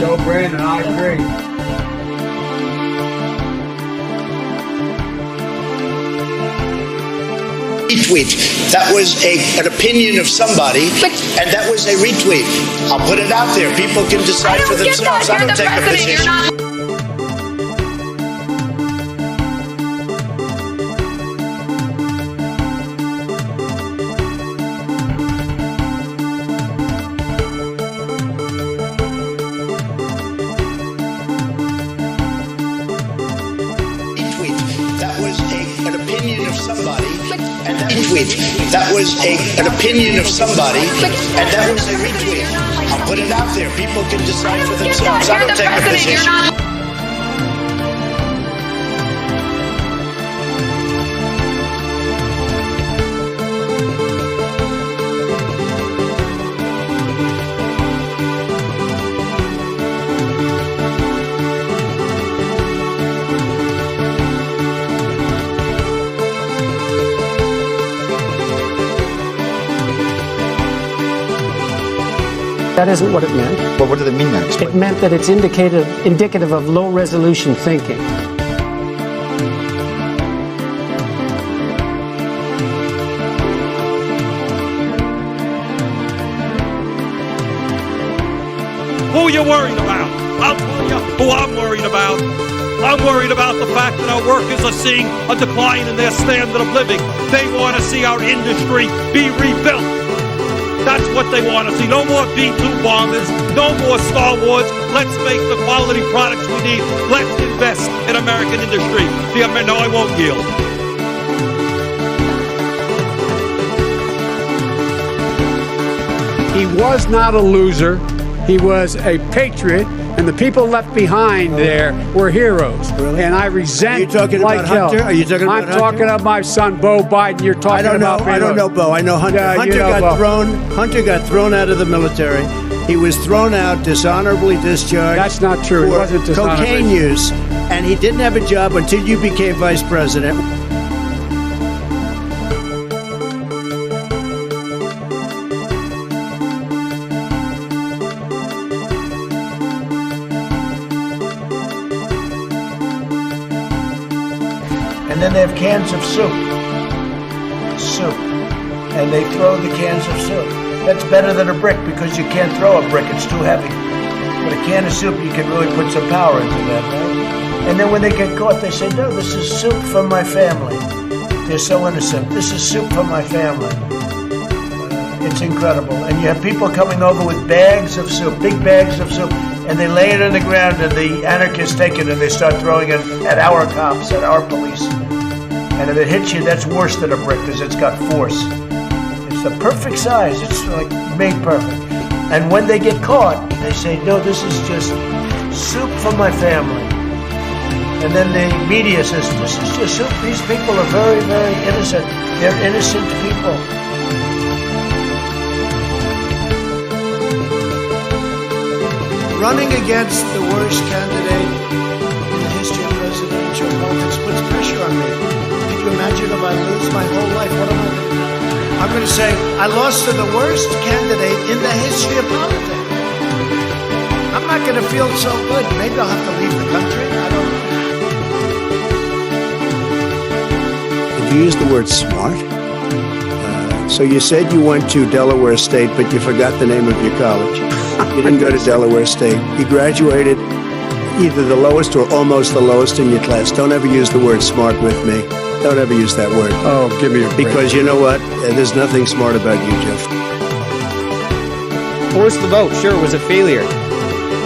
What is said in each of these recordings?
Go, Brandon, I agree. Retweet. That was an opinion of somebody, and that was a retweet. I'll put it out there. People can decide for themselves. I don't take a position. That was an opinion of somebody, and that retweet. That was an opinion of somebody, and that was a retweet. I'll put it out there. People can decide for themselves. I don't take a position. That isn't what it meant. Well, what did it mean then? It meant that it's indicative of low-resolution thinking. Who are you worried about? I'll tell you who I'm worried about. I'm worried about the fact that our workers are seeing a decline in their standard of living. They want to see our industry be rebuilt. That's what they want to see. No more B-2 bombers. No more Star Wars. Let's make the quality products we need. Let's invest in American industry. No, I won't yield. He was not a loser. He was a patriot, and the people left behind there were heroes. Really? And I resent. Are you talking like about Hunter? hell. Are you talking about I'm talking about my son, Bo Biden. You're talking about. I don't know Bo. I know Hunter. Yeah, Hunter you know got Bo. thrown. Hunter got thrown out of the military. He was thrown out, dishonorably discharged. That's not true. He For wasn't dishonorably. cocaine use, and he didn't have a job until you became vice president. And then they have cans of soup. And they throw the cans of soup. That's better than a brick because you can't throw a brick, it's too heavy. But a can of soup, you can really put some power into that, right? And then when they get caught, they say, no, this is soup from my family. They're so innocent. This is soup from my family. It's incredible. And you have people coming over with bags of soup, big bags of soup, and they lay it on the ground, and the anarchists take it and they start throwing it at our cops, at our police. And if it hits you, that's worse than a brick because it's got force. It's the perfect size. It's like made perfect. And when they get caught, they say, no, this is just soup for my family. And then the media says, this is just soup. These people are very, very innocent. They're innocent people. Running against the worst candidate in the history of presidential politics puts pressure on me. Can you imagine if I lose my whole life? What am I going to do? I'm going to say, I lost to the worst candidate in the history of politics. I'm not going to feel so good. Maybe I'll have to leave the country. I don't know. Did you use the word smart? So you said you went to Delaware State, but you forgot the name of your college. You didn't go to Delaware State. You graduated either the lowest or almost the lowest in your class. Don't ever use the word smart with me. Don't ever use that word. Oh, give me a break. Because you know what? There's nothing smart about you, Jeff. Force the vote, sure, was a failure.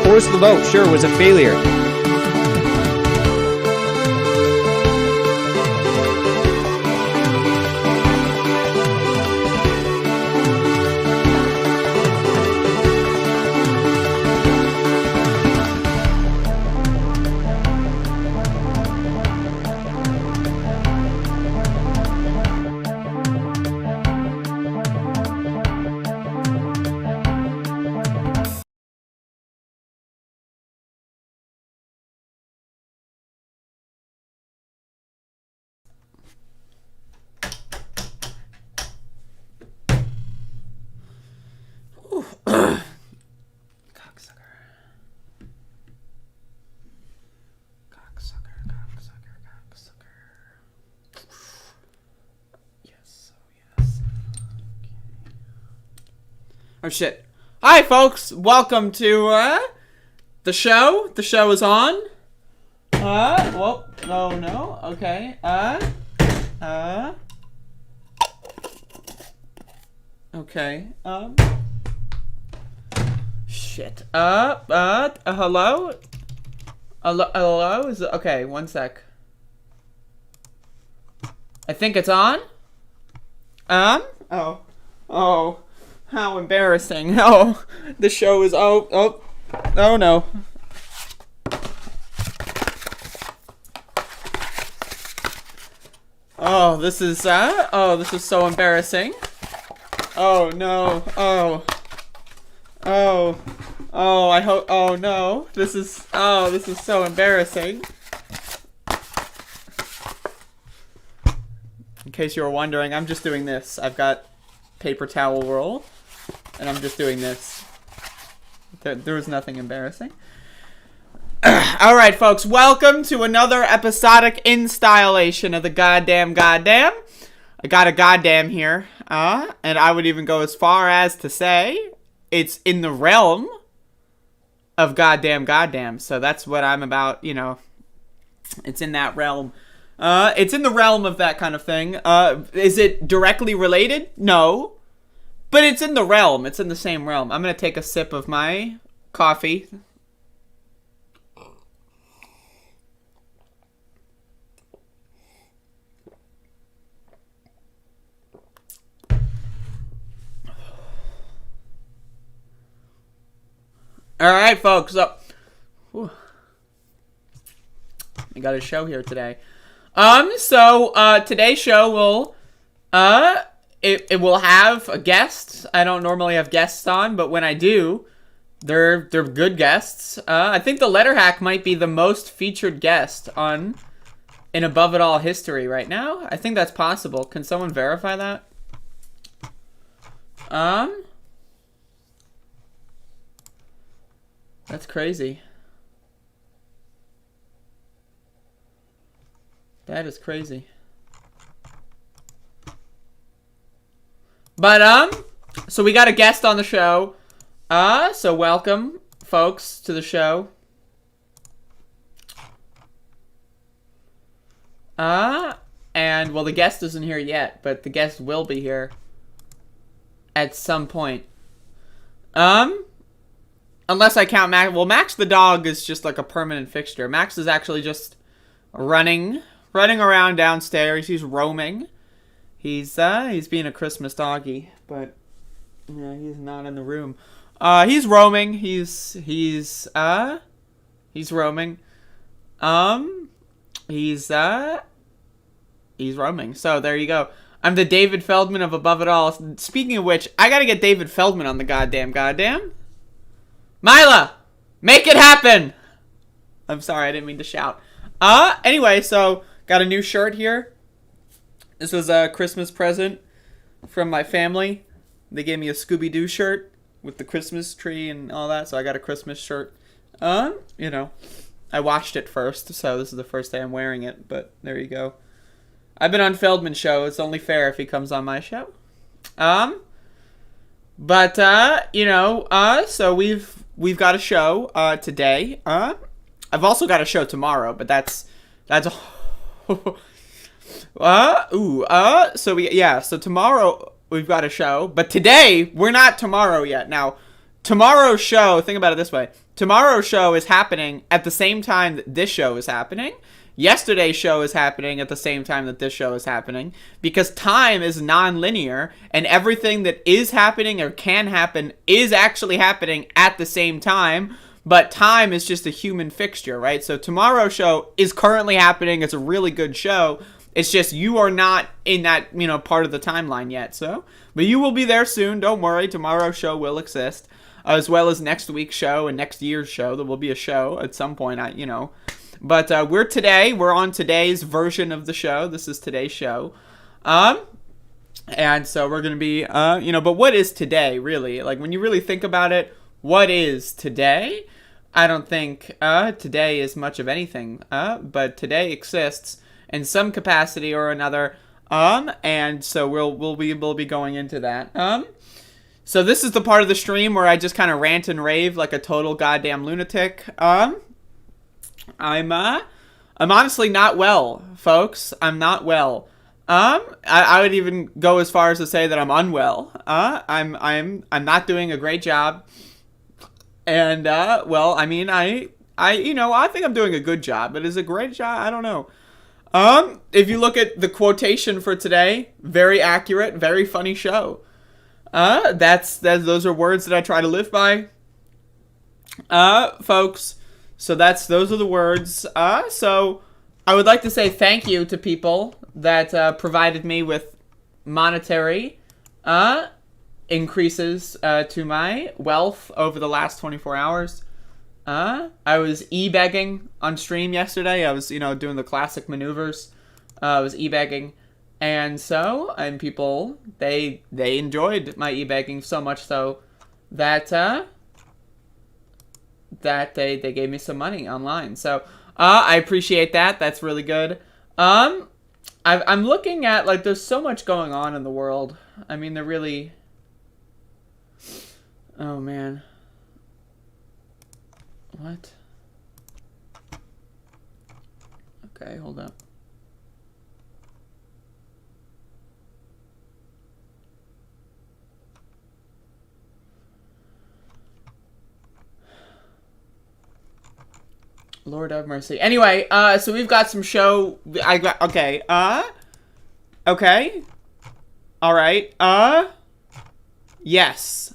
Force the vote, sure, was a failure. Oh, shit. Hi, folks. Welcome to, the show. The show is on. Well, no. Okay. Okay. Shit. Hello? Hello? Is it, okay, one sec. I think it's on? Oh, how embarrassing. Oh, the show is, oh no. Oh, this is so embarrassing. Oh, no. I hope, oh no. This is so embarrassing. In case you were wondering, I'm just doing this. I've got paper towel roll, and I'm just doing this. There was nothing embarrassing. Alright, folks, welcome to another episodic installation of the goddamn. I got a goddamn here, and I would even go as far as to say it's in the realm of goddamn. So that's what I'm about, you know. It's in that realm. It's in the realm of that kind of thing. Is it directly related? No. But it's in the realm. It's in the same realm. I'm going to take a sip of my coffee. Alright, folks. We got a show here today. Today's show will, it will have a guest. I don't normally have guests on, but when I do, they're good guests. I think the Letterhack might be the most featured guest in Above It All history right now. I think that's possible. Can someone verify that? That's crazy. That is crazy. But, so we got a guest on the show. So welcome, folks, to the show. And, well, the guest isn't here yet, but the guest will be here at some point. Unless I count Max. Well, Max the dog is just like a permanent fixture. Max is actually just running around downstairs. He's roaming. He's being a Christmas doggy, but yeah, he's not in the room. He's roaming. He's roaming. He's roaming. So there you go. I'm the David Feldman of Above It All. Speaking of which, I gotta get David Feldman on the goddamn. Mila, make it happen. I'm sorry, I didn't mean to shout. Anyway, so got a new shirt here. This was a Christmas present from my family. They gave me a Scooby-Doo shirt with the Christmas tree and all that, so I got a Christmas shirt. You know, I washed it first, so this is the first day I'm wearing it, but there you go. I've been on Feldman's show. It's only fair if he comes on my show. You know, so we've got a show today. I've also got a show tomorrow, but that's so tomorrow we've got a show, but today we're not tomorrow yet. Now, tomorrow's show, think about it this way. Tomorrow's show is happening at the same time that this show is happening. Yesterday's show is happening at the same time that this show is happening, because time is non-linear, and everything that is happening or can happen is actually happening at the same time, but time is just a human fixture, right? So tomorrow's show is currently happening. It's a really good show. It's just you are not in that, you know, part of the timeline yet. So, but you will be there soon. Don't worry. Tomorrow's show will exist, as well as next week's show and next year's show. There will be a show at some point, you know. But we're on today's version of the show. This is today's show. And so we're going to be, you know, but what is today, really? Like, when you really think about it, what is today? I don't think today is much of anything, but today exists in some capacity or another, and so we'll be going into that. So this is the part of the stream where I just kind of rant and rave like a total goddamn lunatic. I'm honestly not well, folks. I'm not well. I would even go as far as to say that I'm unwell. I'm not doing a great job. And well, I mean, I think I'm doing a good job, but is it a great job? I don't know. If you look at the quotation for today, very accurate, very funny show. Those are words that I try to live by. Folks. So those are the words. So I would like to say thank you to people that provided me with monetary increases to my wealth over the last 24 hours. I was e-begging on stream yesterday. I was, doing the classic maneuvers. I was e-begging. And people, they enjoyed my e-begging so much so that they gave me some money online. So I appreciate that. That's really good. I'm looking at, like, there's so much going on in the world. I mean, they're really... Oh, man. What? Okay, hold up. Lord have mercy. Anyway, so we've got some show. Okay. Okay. All right. Yes.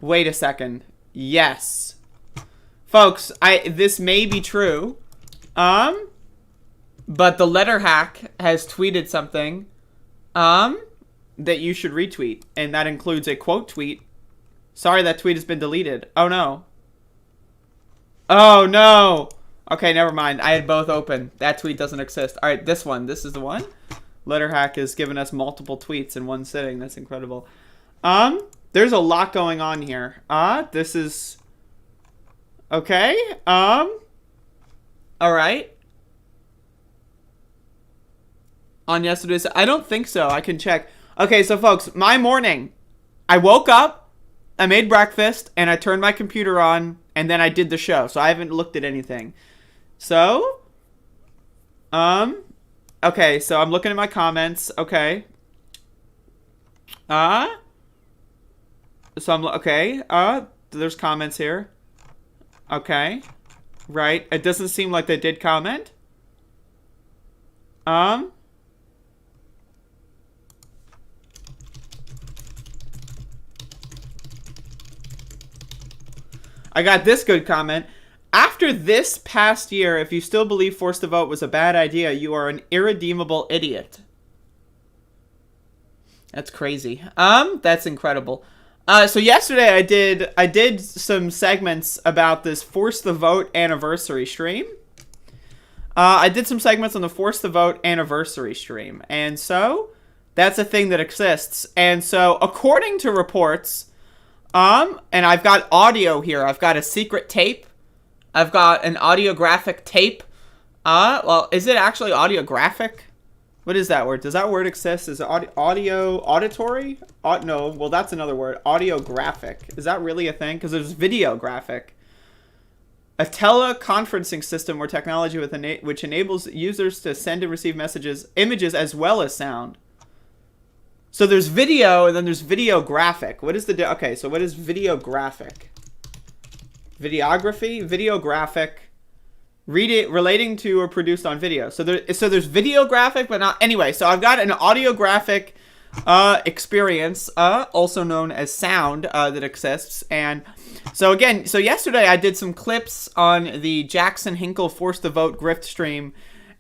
Wait a second. Yes. Folks, this may be true. But the Letterhack has tweeted something, that you should retweet, and that includes a quote tweet. Sorry, that tweet has been deleted. Oh no. Oh, no. Okay, never mind. I had both open. That tweet doesn't exist. All right, this one. This is the one. Letterhack has given us multiple tweets in one sitting. That's incredible. There's a lot going on here. This is... Okay. All right. On yesterday's... I don't think so. I can check. Okay, so folks, my morning. I woke up, I made breakfast, and I turned my computer on, and then I did the show, so I haven't looked at anything. So, okay, so I'm looking at my comments. Okay. There's comments here. Okay. Right. It doesn't seem like they did comment. I got this good comment. After this past year, if you still believe forced to vote was a bad idea, you are an irredeemable idiot. That's crazy. That's incredible. So yesterday I did some segments about this Force the Vote anniversary stream. I did some segments on the Force the Vote anniversary stream. And so that's a thing that exists. And so according to reports, and I've got audio here. I've got a secret tape. I've got an audiographic tape. Well, is it actually audiographic? What is that word? Does that word exist? Is it auditory? No, well, that's another word. Audiographic. Is that really a thing? Because there's videographic. A teleconferencing system or technology which enables users to send and receive images as well as sound. So there's video, and then there's videographic. What is okay, so what is videographic? Videography, videographic, relating to or produced on video. So there's videographic, but not... Anyway, so I've got an audiographic experience, also known as sound, that exists. And so again, so yesterday I did some clips on the Jackson Hinkle Force the Vote grift stream.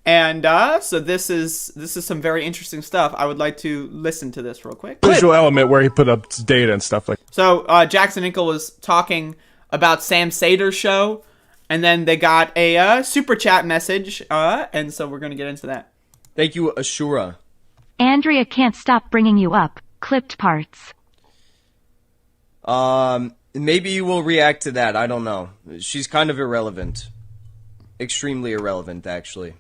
And so this is some very interesting stuff. I would like to listen to this real quick. Visual element where he put up data and stuff like. So Jackson Hinkle was talking about Sam Sater's show, and then they got a super chat message, and so we're gonna get into that. Thank you, Ashura. Andrea can't stop bringing you up. Clipped parts. Maybe you will react to that. I don't know. She's kind of irrelevant. Extremely irrelevant, actually.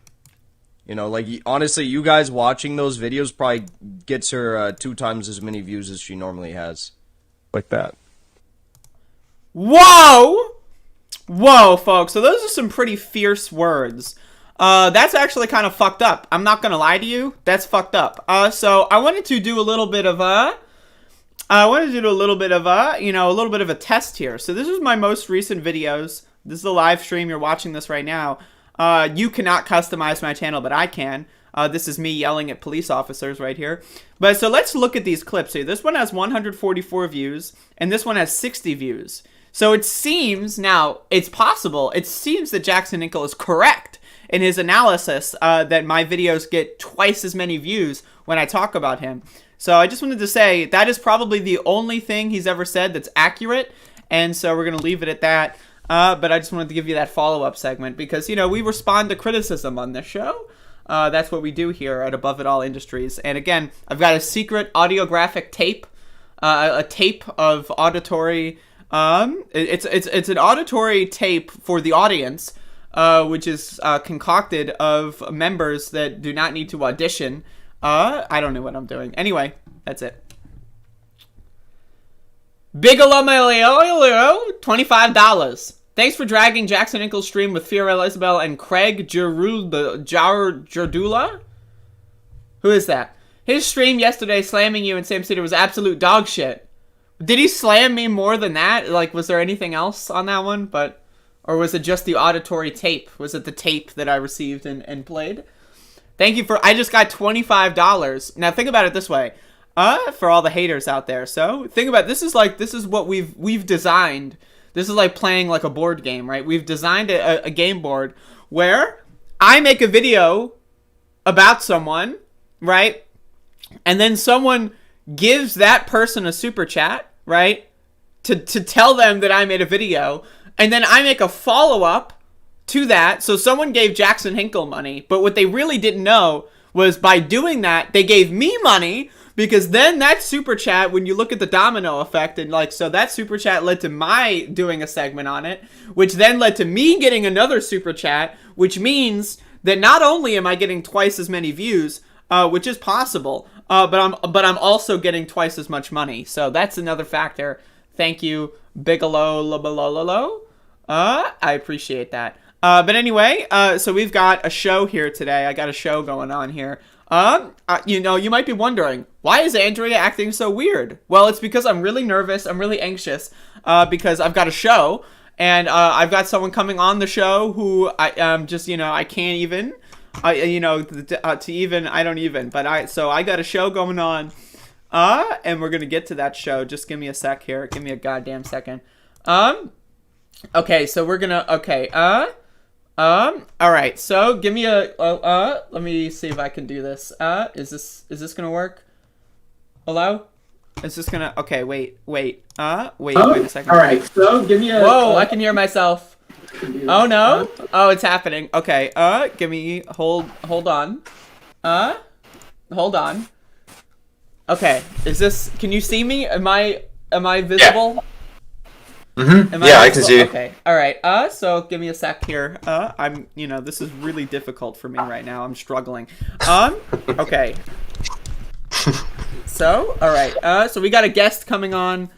You know, like, honestly, you guys watching those videos probably gets her 2 times as many views as she normally has. like that. Whoa! Whoa, folks. So those are some pretty fierce words. That's actually kind of fucked up. I'm not gonna lie to you. That's fucked up. So I wanted to do a little bit of a... a little bit of a test here. So this is my most recent videos. This is a live stream. You're watching this right now. You cannot customize my channel, but I can. This is me yelling at police officers right here. But so let's look at these clips here. This one has 144 views, and this one has 60 views. So it seems, now, it's possible, it seems that Jackson Hinkle is correct in his analysis that my videos get twice as many views when I talk about him. So I just wanted to say that is probably the only thing he's ever said that's accurate, and so we're going to leave it at that. But I just wanted to give you that follow-up segment because, you know, we respond to criticism on this show. That's what we do here at Above It All Industries. And again, I've got a secret audiographic tape, a tape of auditory... it's an auditory tape for the audience, which is concocted of members that do not need to audition. I don't know what I'm doing. Anyway, that's it. Bigelow, $25. Thanks for dragging Jackson Hinkle's stream with Fiorella Isabel and Craig Jardula. Who is that? His stream yesterday slamming you in Sam City was absolute dog shit. Did he slam me more than that? Like, was there anything else on that one? Or was it just the auditory tape? Was it the tape that I received and played? Thank you for... I just got $25. Now, think about it this way. For all the haters out there. So, think about... This is what we've designed. This is like playing like a board game, right? We've designed a game board where I make a video about someone, right? And then someone gives that person a super chat, right? To tell them that I made a video. And then I make a follow-up to that. So someone gave Jackson Hinkle money. But what they really didn't know was by doing that, they gave me money. Because then that super chat, when you look at the domino effect, and like, so that super chat led to my doing a segment on it. Which then led to me getting another super chat. Which means that not only am I getting twice as many views, which is possible, but I'm also getting twice as much money. So that's another factor. Thank you, Bigelow. I appreciate that. But anyway, so we've got a show here today. I got a show going on here. You know, you might be wondering, why is Andrea acting so weird? Well, it's because I'm really nervous. I'm really anxious because I've got a show. And I've got someone coming on the show who I can't even... I don't even, but so I got a show going on, and we're gonna get to that show. Just give me a sec here. Give me a goddamn second. Okay, so we're gonna, all right, so give me a, let me see if I can do this. Is this gonna work? Hello? Is this gonna, okay, wait a second. All right, so give me a, whoa, I can hear myself. Oh no! Oh, it's happening. Okay. Give me hold on. Hold on. Okay. Is this? Can you see me? Am I visible? Yeah. Yeah, I can see you. Okay. All right. So give me a sec here. This is really difficult for me right now. I'm struggling. Okay. So, all right. So we got a guest coming on.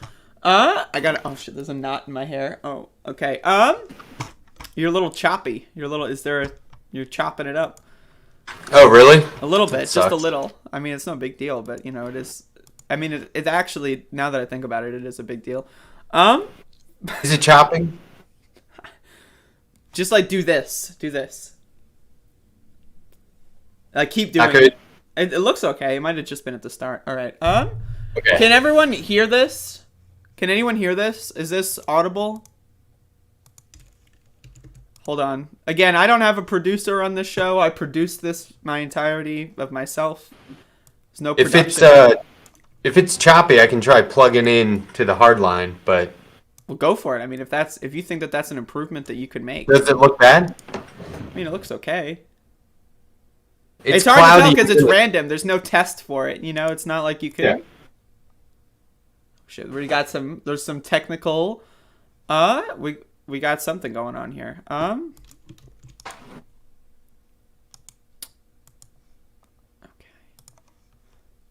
Oh shit, there's a knot in my hair. Oh, okay. You're a little choppy. You're chopping it up. Oh, really? A little bit, just a little. I mean, it's no big deal, but you know, it is. I mean, it actually, now that I think about it, it is a big deal. Is it chopping? Just like do this. Keep doing it. It looks okay. It might have just been at the start. All right. Okay. Can everyone hear this? Can anyone hear this? Is this audible? Hold on. Again, I don't have a producer on this show. I produced this my entirety of myself. There's no production. If it's choppy, I can try plugging in to the hard line, but well, go for it. I mean, if you think that that's an improvement that you could make. Does it look bad? I mean, it looks okay. It's hard to tell because it's random. There's no test for it. You know, it's not like you could. Yeah. Shit, there's some technical. We got something going on here. Okay.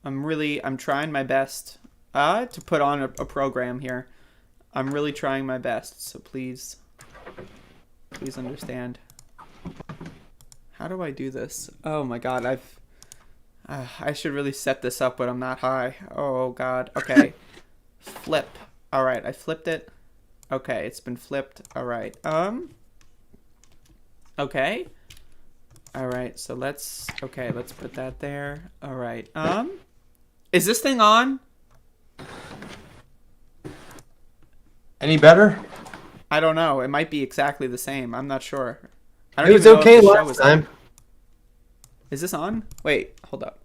I'm trying my best. to put on a program here. I'm really trying my best, so please understand. How do I do this? Oh my god, I should really set this up when I'm not high. Oh god. Okay. Flip. All right, I flipped it. Okay, it's been flipped. All right. Okay. All right, so let's put that there. All right. Is this thing on? Any better? I don't know. It might be exactly the same. I'm not sure. I It don't was even know okay if the show last was time. on. Is this on? Wait, hold up.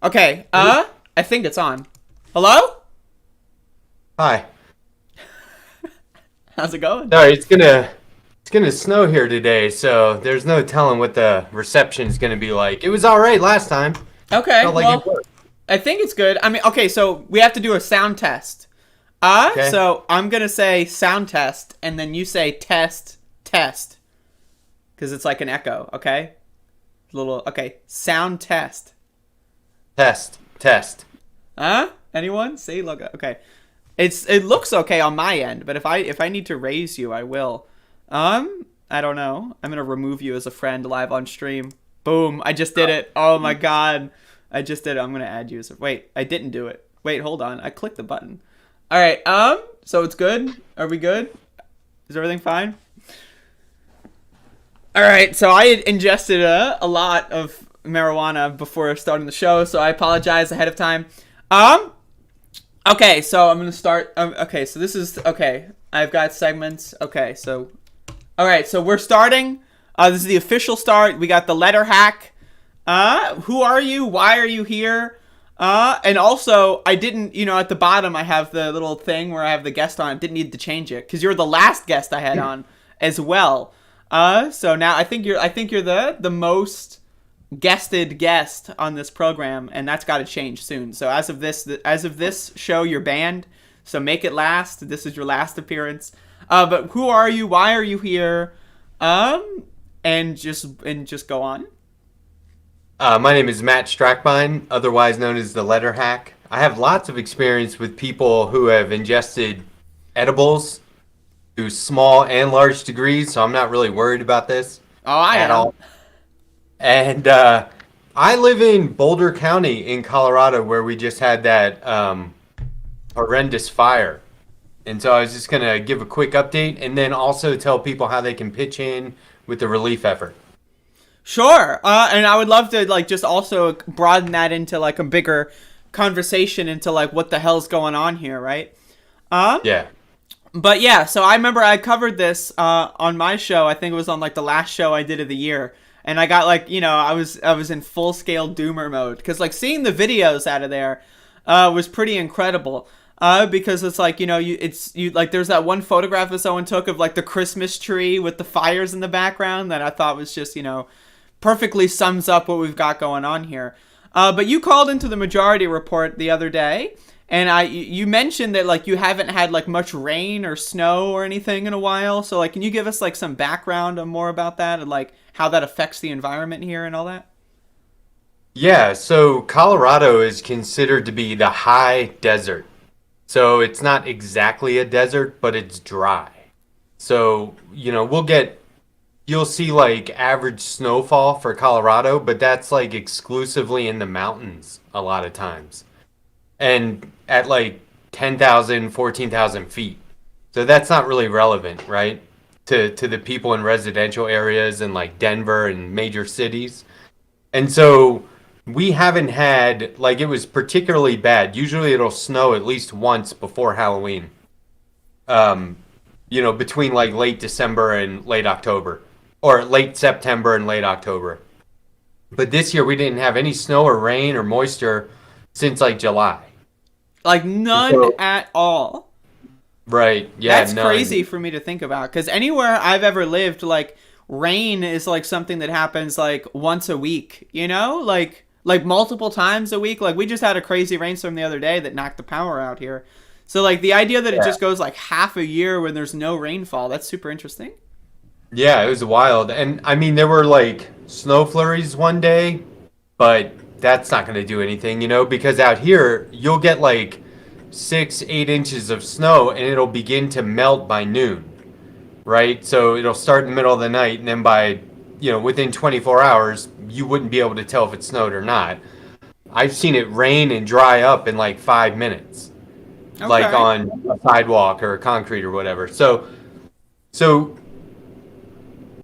Okay, I think it's on. Hello? Hi. How's it going? Sorry, it's gonna snow here today, so there's no telling what the reception's gonna be like. It was all right last time. Okay, Felt like well, it worked. I think it's good. I mean, okay, so we have to do a sound test. Okay. So I'm gonna say sound test, and then you say test, because it's like an echo. Okay. Okay. Sound test. Test. Anyone? See, look. Okay. It looks okay on my end, but if I need to raise you, I will. I don't know. I'm gonna remove you as a friend live on stream. Boom! I just did it. Oh my god! I just did it. I'm gonna add you as a... Wait, I didn't do it. Wait, hold on. I clicked the button. All right. So it's good. Are we good? Is everything fine? All right. So I had ingested a lot of marijuana before starting the show, so I apologize ahead of time. Okay. So I'm gonna start. Okay. So this is okay. I've got segments. Okay. So, all right. So we're starting. This is the official start. We got the Letterhack. Who are you? Why are you here? And also, I didn't, at the bottom, I have the little thing where I have the guest on. I didn't need to change it because you're the last guest I had on as well. So now I think you're the most guested guest on this program, and that's got to change soon. So as of this show, you're banned. So make it last. This is your last appearance. But who are you? Why are you here? And just go on. My name is Matt Strackbine, otherwise known as the Letterhack. I have lots of experience with people who have ingested edibles to small and large degrees, so I'm not really worried about this at all. And I live in Boulder County in Colorado, where we just had that horrendous fire. And so I was just going to give a quick update and then also tell people how they can pitch in with the relief effort. Sure. And I would love to just also broaden that into a bigger conversation into what the hell's going on here, right? Yeah. But yeah, so I remember I covered this on my show. I think it was on the last show I did of the year. And I got I was in full scale doomer mode because seeing the videos out of there was pretty incredible. Because it's there's that one photograph that someone took of the Christmas tree with the fires in the background that I thought was just, perfectly sums up what we've got going on here. But you called into the Majority Report the other day, and you mentioned that you haven't had much rain or snow or anything in a while. So can you give us some background on more about that and how that affects the environment here and all that? Yeah, so Colorado is considered to be the high desert. So it's not exactly a desert, but it's dry. So, you'll see average snowfall for Colorado, but that's exclusively in the mountains a lot of times. And at 10,000, 14,000 feet. So that's not really relevant, right? To the people in residential areas and Denver and major cities. And so we haven't had, it was particularly bad. Usually it'll snow at least once before Halloween. Between late December and late October. Or late September and late October. But this year we didn't have any snow or rain or moisture since July. None at all. Right. Yeah. That's crazy for me to think about. Because anywhere I've ever lived, rain is something that happens once a week. Multiple times a week. We just had a crazy rainstorm the other day that knocked the power out here. So the idea that it just goes half a year when there's no rainfall, that's super interesting. Yeah, it was wild. And I mean, there were snow flurries one day, but that's not going to do anything, because out here you'll get like 6-8 inches of snow and it'll begin to melt by noon, right? So it'll start in the middle of the night, and then by within 24 hours you wouldn't be able to tell if it snowed or not. I've seen it rain and dry up in like 5 minutes, like on a sidewalk or concrete or whatever. So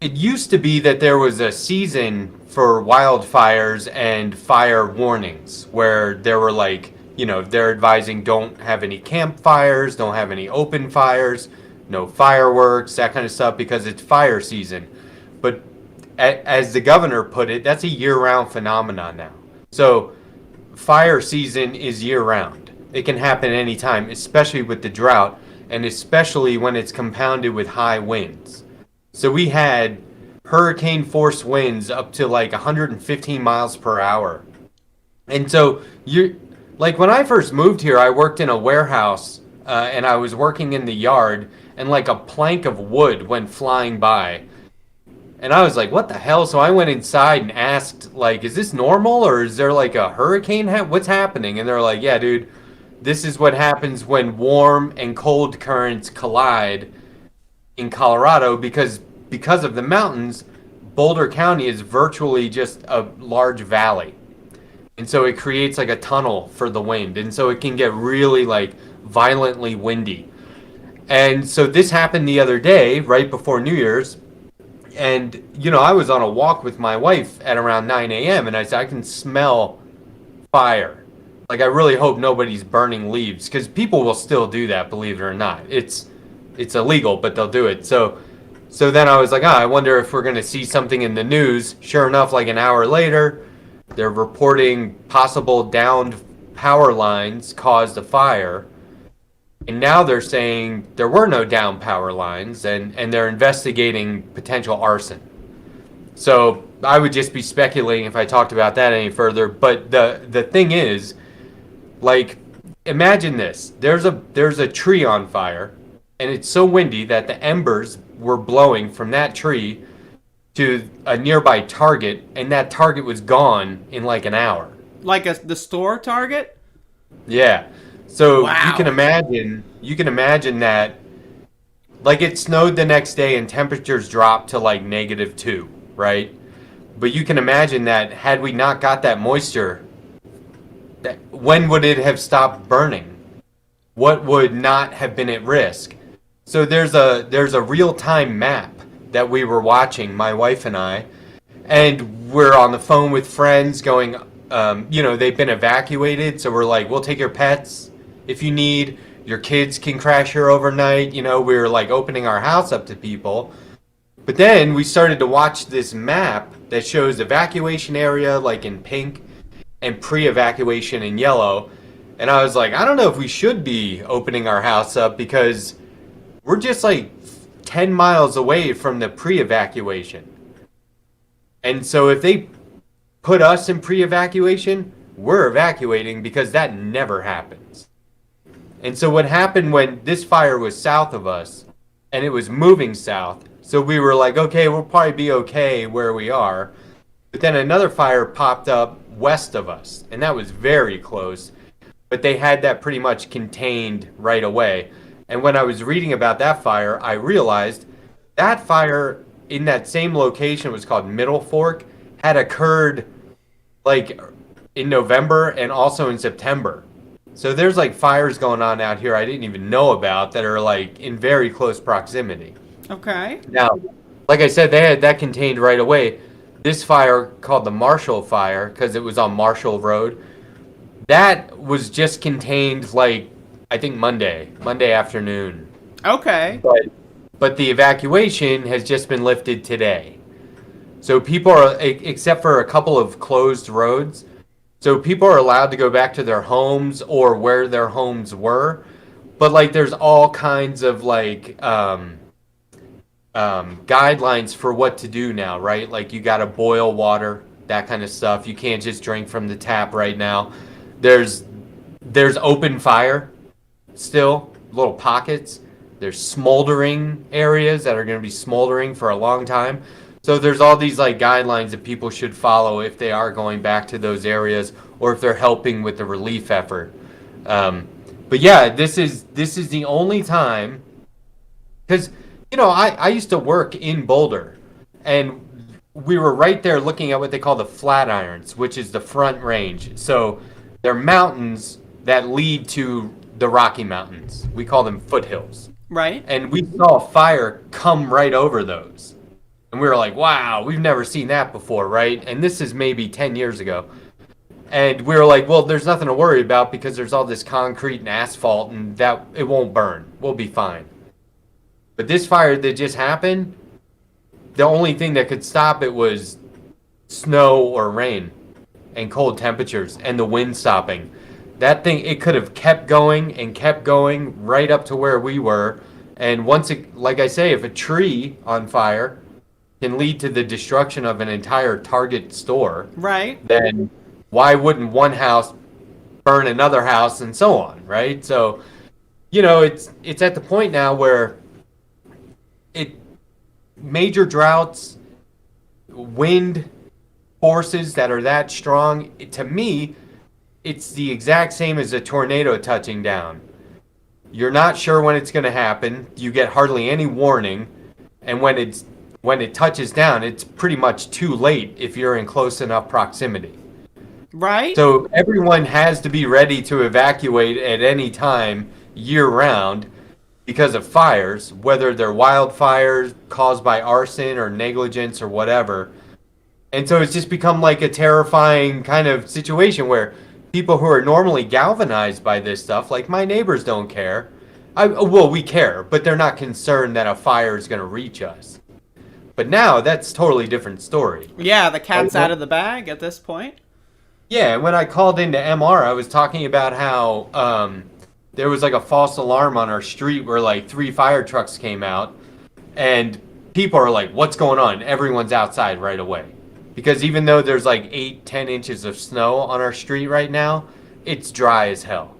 it used to be that there was a season for wildfires and fire warnings where there were like, they're advising don't have any campfires, don't have any open fires, no fireworks, that kind of stuff, because it's fire season. But as the governor put it, that's a year-round phenomenon now. So fire season is year-round. It can happen anytime, especially with the drought, and especially when it's compounded with high winds. So we had hurricane force winds up to like 115 miles per hour. And so like when I first moved here, I worked in a warehouse and I was working in the yard, and like a plank of wood went flying by. And I was like, what the hell? So I went inside and asked, like, is this normal, or is there like a hurricane? What's happening? And they're like, yeah, dude, this is what happens when warm and cold currents collide in Colorado, because of the mountains. Boulder County is virtually just a large valley. And so it creates like a tunnel for the wind. And so it can get really like violently windy. And so this happened the other day, right before New Year's. And, I was on a walk with my wife at around 9 a.m. and I said, I can smell fire. Like, I really hope nobody's burning leaves, because people will still do that, believe it or not. It's illegal, but they'll do it. So then I was like, I wonder if we're going to see something in the news. Sure enough, like an hour later, they're reporting possible downed power lines caused a fire. And now they're saying there were no downed power lines, and they're investigating potential arson. So I would just be speculating if I talked about that any further. But the thing is, like, imagine this. There's a tree on fire, and it's so windy that the embers were blowing from that tree to a nearby Target, and that Target was gone in like an hour. Like the store Target? Yeah. So wow. you can imagine that, like, it snowed the next day and temperatures dropped to like -2, right? But you can imagine that had we not got that moisture, when would it have stopped burning? What would not have been at risk? So there's a real-time map that we were watching, my wife and I, and we're on the phone with friends going, they've been evacuated, so we're like, we'll take your pets if you need. Your kids can crash here overnight. We were like opening our house up to people. But then we started to watch this map that shows evacuation area like in pink and pre-evacuation in yellow. And I was like, I don't know if we should be opening our house up, because we're just like 10 miles away from the pre-evacuation. And so if they put us in pre-evacuation, we're evacuating, because that never happens. And so what happened when this fire was south of us and it was moving south, so we were like, okay, we'll probably be okay where we are. But then another fire popped up west of us, and that was very close. But they had that pretty much contained right away. And when I was reading about that fire, I realized that fire in that same location, was called Middle Fork, had occurred like in November and also in September. So there's like fires going on out here I didn't even know about that are like in very close proximity. Okay. Now, like I said, they had that contained right away. This fire, called the Marshall Fire, because it was on Marshall Road, that was just contained like, I think Monday afternoon. Okay. But the evacuation has just been lifted today. So people are, except for a couple of closed roads, so people are allowed to go back to their homes or where their homes were. But like there's all kinds of like guidelines for what to do now, right? Like you got to boil water, that kind of stuff. You can't just drink from the tap right now. There's open fire still, little pockets. There's smoldering areas that are going to be smoldering for a long time. So there's all these like guidelines that people should follow if they are going back to those areas or if they're helping with the relief effort. But yeah, this is the only time, because I used to work in Boulder, and we were right there looking at what they call the Flatirons, which is the Front Range. So they're mountains that lead to the Rocky Mountains. We call them foothills. Right. And we saw fire come right over those. And we were like, wow, we've never seen that before, right? And this is maybe 10 years ago. And we were like, well, there's nothing to worry about because there's all this concrete and asphalt and that it won't burn. We'll be fine. But this fire that just happened, the only thing that could stop it was snow or rain and cold temperatures and the wind stopping. That thing, it could have kept going and kept going right up to where we were. And once it, like I say, if a tree on fire can lead to the destruction of an entire Target store, right, then why wouldn't one house burn another house and so on, right? So, it's at the point now where major droughts, wind forces that are that strong, to me, it's the exact same as a tornado touching down. You're not sure when it's going to happen. You get hardly any warning, and when it touches down, it's pretty much too late if you're in close enough proximity. Right. So everyone has to be ready to evacuate at any time year-round because of fires, whether they're wildfires caused by arson or negligence or whatever. And so it's just become like a terrifying kind of situation where people who are normally galvanized by this stuff, like my neighbors don't care. We care, but they're not concerned that a fire is going to reach us. But now that's a totally different story. Yeah, the cat's out of the bag at this point. Yeah, when I called into MR, I was talking about how there was like a false alarm on our street where like 3 fire trucks came out, and people are like, what's going on? Everyone's outside right away. Because even though there's like 8-10 inches of snow on our street right now, it's dry as hell.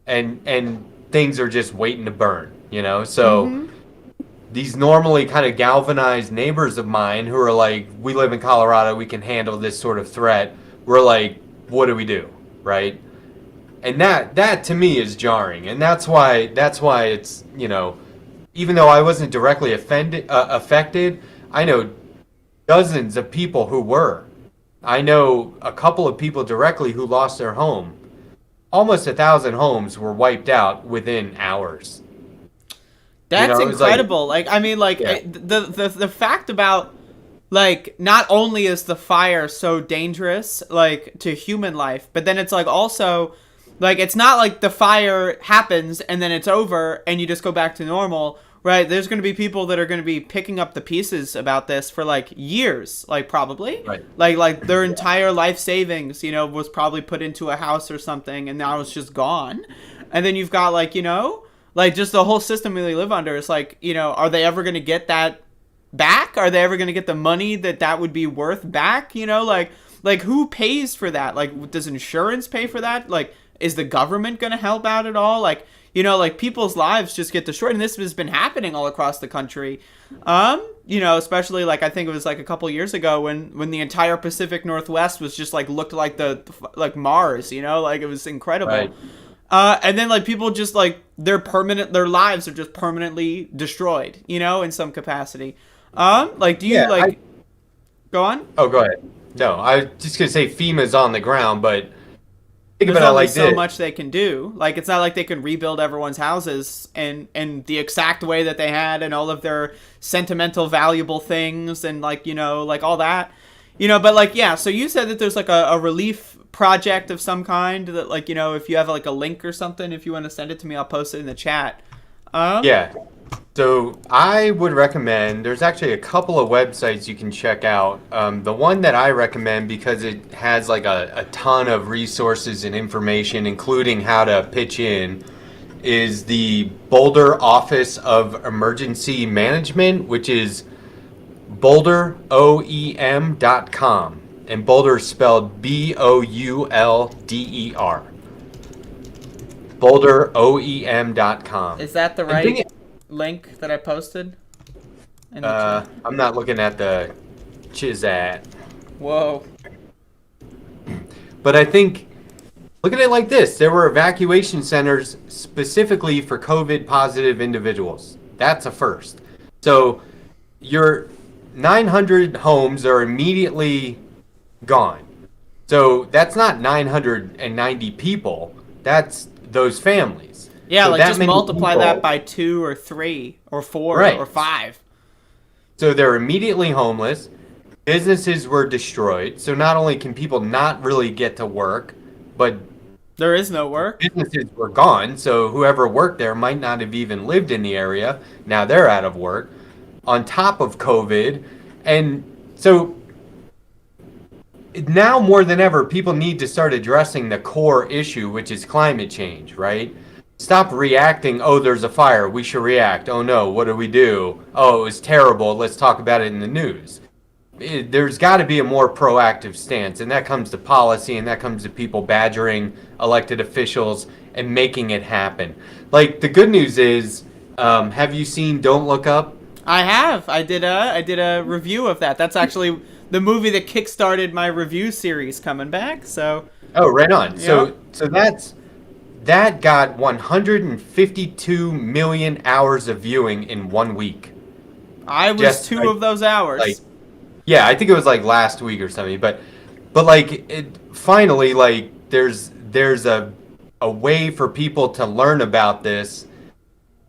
And things are just waiting to burn, So these normally kind of galvanized neighbors of mine who are like, we live in Colorado, we can handle this sort of threat. We're like, what do we do, right? And that to me is jarring, and that's why it's even though I wasn't directly affected, I know dozens of people who were. I know a couple of people directly who lost their home. Almost 1,000 homes were wiped out within hours. That's incredible. The fact about. Like, not only is the fire so dangerous, like, to human life, but then it's, like, also, like, it's not like the fire happens and then it's over and you just go back to normal, right? There's going to be people that are going to be picking up the pieces about this for, like, years, like, probably. Right. Like their entire life savings, was probably put into a house or something, and now it's just gone. And then you've got, like, like, just the whole system they live under is, like, are they ever going to get that back? Are they ever going to get the money that would be worth back? Like who pays for that? Like, does insurance pay for that? Like, is the government going to help out at all? Like, like people's lives just get destroyed, and this has been happening all across the country. Especially like I think it was like a couple years ago when the entire Pacific Northwest was just like looked like like Mars. Like it was incredible. Right. And then like people just like their lives are just permanently destroyed. In some capacity. Like, do you go on? Oh, go ahead. No, I was just gonna say FEMA's on the ground, but think There's about it only like so this. much they can do. Like, it's not like they can rebuild everyone's houses and the exact way that they had and all of their sentimental, valuable things and like like all that. But like so you said that there's like a relief project of some kind that like if you have like a link or something, if you want to send it to me, I'll post it in the chat. Yeah. So I would recommend, there's actually a couple of websites you can check out. The one that I recommend, because it has like a ton of resources and information, including how to pitch in, is the Boulder Office of Emergency Management, which is boulderoem.com. And Boulder is spelled BOULDER. boulderoem.com. Is that the right link that I posted? I'm not looking at the Chizat. Whoa. But I think, look at it like this. There were evacuation centers specifically for COVID-positive individuals. That's a first. So your 900 homes are immediately gone. So that's not 990 people. That's those families. Yeah, so like just multiply that by 2 or 3 or 4 or 5. So they're immediately homeless. Businesses were destroyed. So not only can people not really get to work, but there is no work. Businesses were gone. So whoever worked there might not have even lived in the area. Now they're out of work. On top of COVID. And so now more than ever, people need to start addressing the core issue, which is climate change, right? Stop reacting, oh, there's a fire, we should react. Oh no, what do we do? Oh, it was terrible, let's talk about it in the news. There's got to be a more proactive stance, and that comes to policy, and that comes to people badgering elected officials and making it happen. Like, the good news is, have you seen Don't Look Up? I have. I did a review of that. That's actually the movie that kickstarted my review series coming back. So. Oh, right on. Yeah. So that got 152 million hours of viewing in 1 week. I was just, 2 of those hours. Like, yeah, I think it was like last week or something. But like finally, like there's a way for people to learn about this.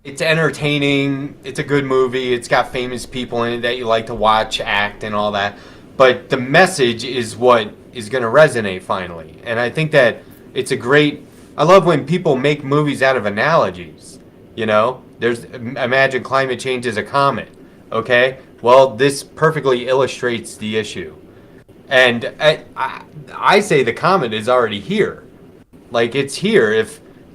It's entertaining. It's a good movie. It's got famous people in it that you like to watch, act, and all that. But the message is what is going to resonate finally. And I think that it's a great... I love when people make movies out of analogies. You know? Imagine climate change is a comet. Okay? Well, this perfectly illustrates the issue. And I say the comet is already here. Like, it's here.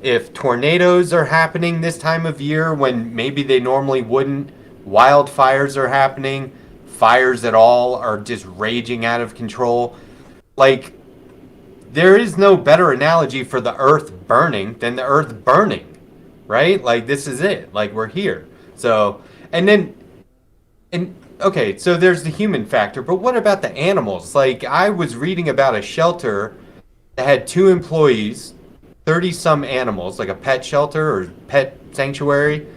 If tornadoes are happening this time of year when maybe they normally wouldn't, wildfires are happening, fires at all are just raging out of control. Like, there is no better analogy for the earth burning than the earth burning, right? Like, this is it. Like, we're here. So, okay, so there's the human factor, but what about the animals? Like, I was reading about a shelter that had 2 employees, 30-some animals, like a pet shelter or pet sanctuary,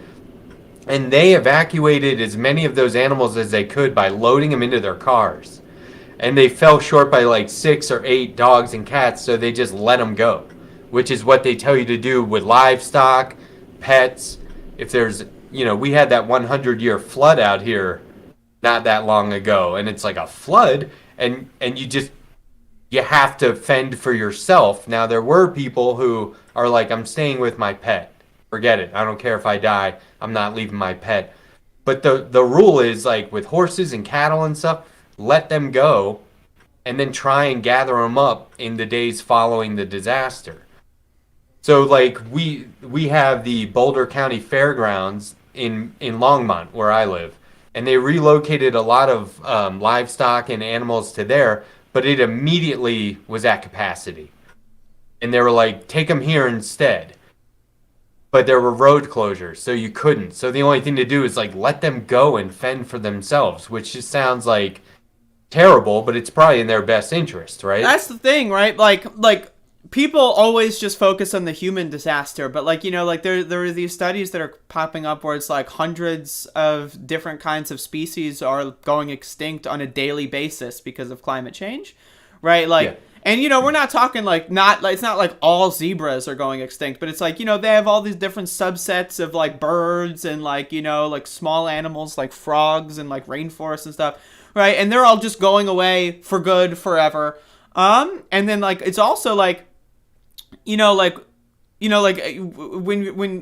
and they evacuated as many of those animals as they could by loading them into their cars. And they fell short by like 6 or 8 dogs and cats, so they just let them go, which is what they tell you to do with livestock, pets. If there's, we had that 100-year flood out here not that long ago, and it's like a flood, and you have to fend for yourself. Now, there were people who are like, I'm staying with my pet. Forget it. I don't care if I die. I'm not leaving my pet. But the rule is, like, with horses and cattle and stuff, let them go and then try and gather them up in the days following the disaster. So, like, we have the Boulder County Fairgrounds in Longmont, where I live. And they relocated a lot of livestock and animals to there, but it immediately was at capacity. And they were like, take them here instead. But there were road closures, so you couldn't. So the only thing to do is, like, let them go and fend for themselves, which just sounds like terrible, but it's probably in their best interest, right? That's the thing, right? Like people always just focus on the human disaster, but there are these studies that are popping up where it's like hundreds of different kinds of species are going extinct on a daily basis because of climate change, right? Like, yeah. And we're not talking it's not like all zebras are going extinct, but it's like, they have all these different subsets of like birds and like small animals like frogs and like rainforests and stuff, right? And they're all just going away for good forever. And then like it's also like when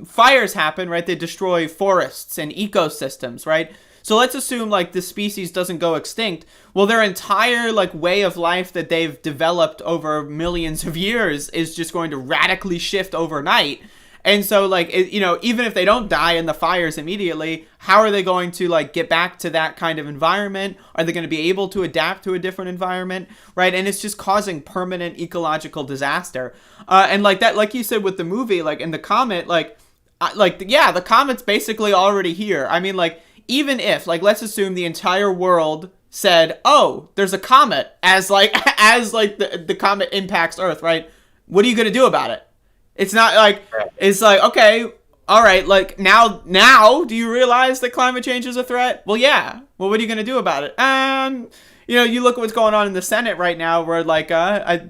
fires happen, right, they destroy forests and ecosystems, right? So let's assume like the species doesn't go extinct. Well, their entire like way of life that they've developed over millions of years is just going to radically shift overnight. And so like, even if they don't die in the fires immediately, how are they going to like get back to that kind of environment? Are they going to be able to adapt to a different environment? Right. And it's just causing permanent ecological disaster. And like that, like you said with the movie, like in the comet, the comet's basically already here. I mean, like, even if, like, let's assume the entire world said, oh, there's a comet as the comet impacts Earth, right? What are you going to do about it? It's not like, it's like, okay, all right, like now do you realize that climate change is a threat? Well, yeah. Well, what are you going to do about it? You look at what's going on in the Senate right now where like, I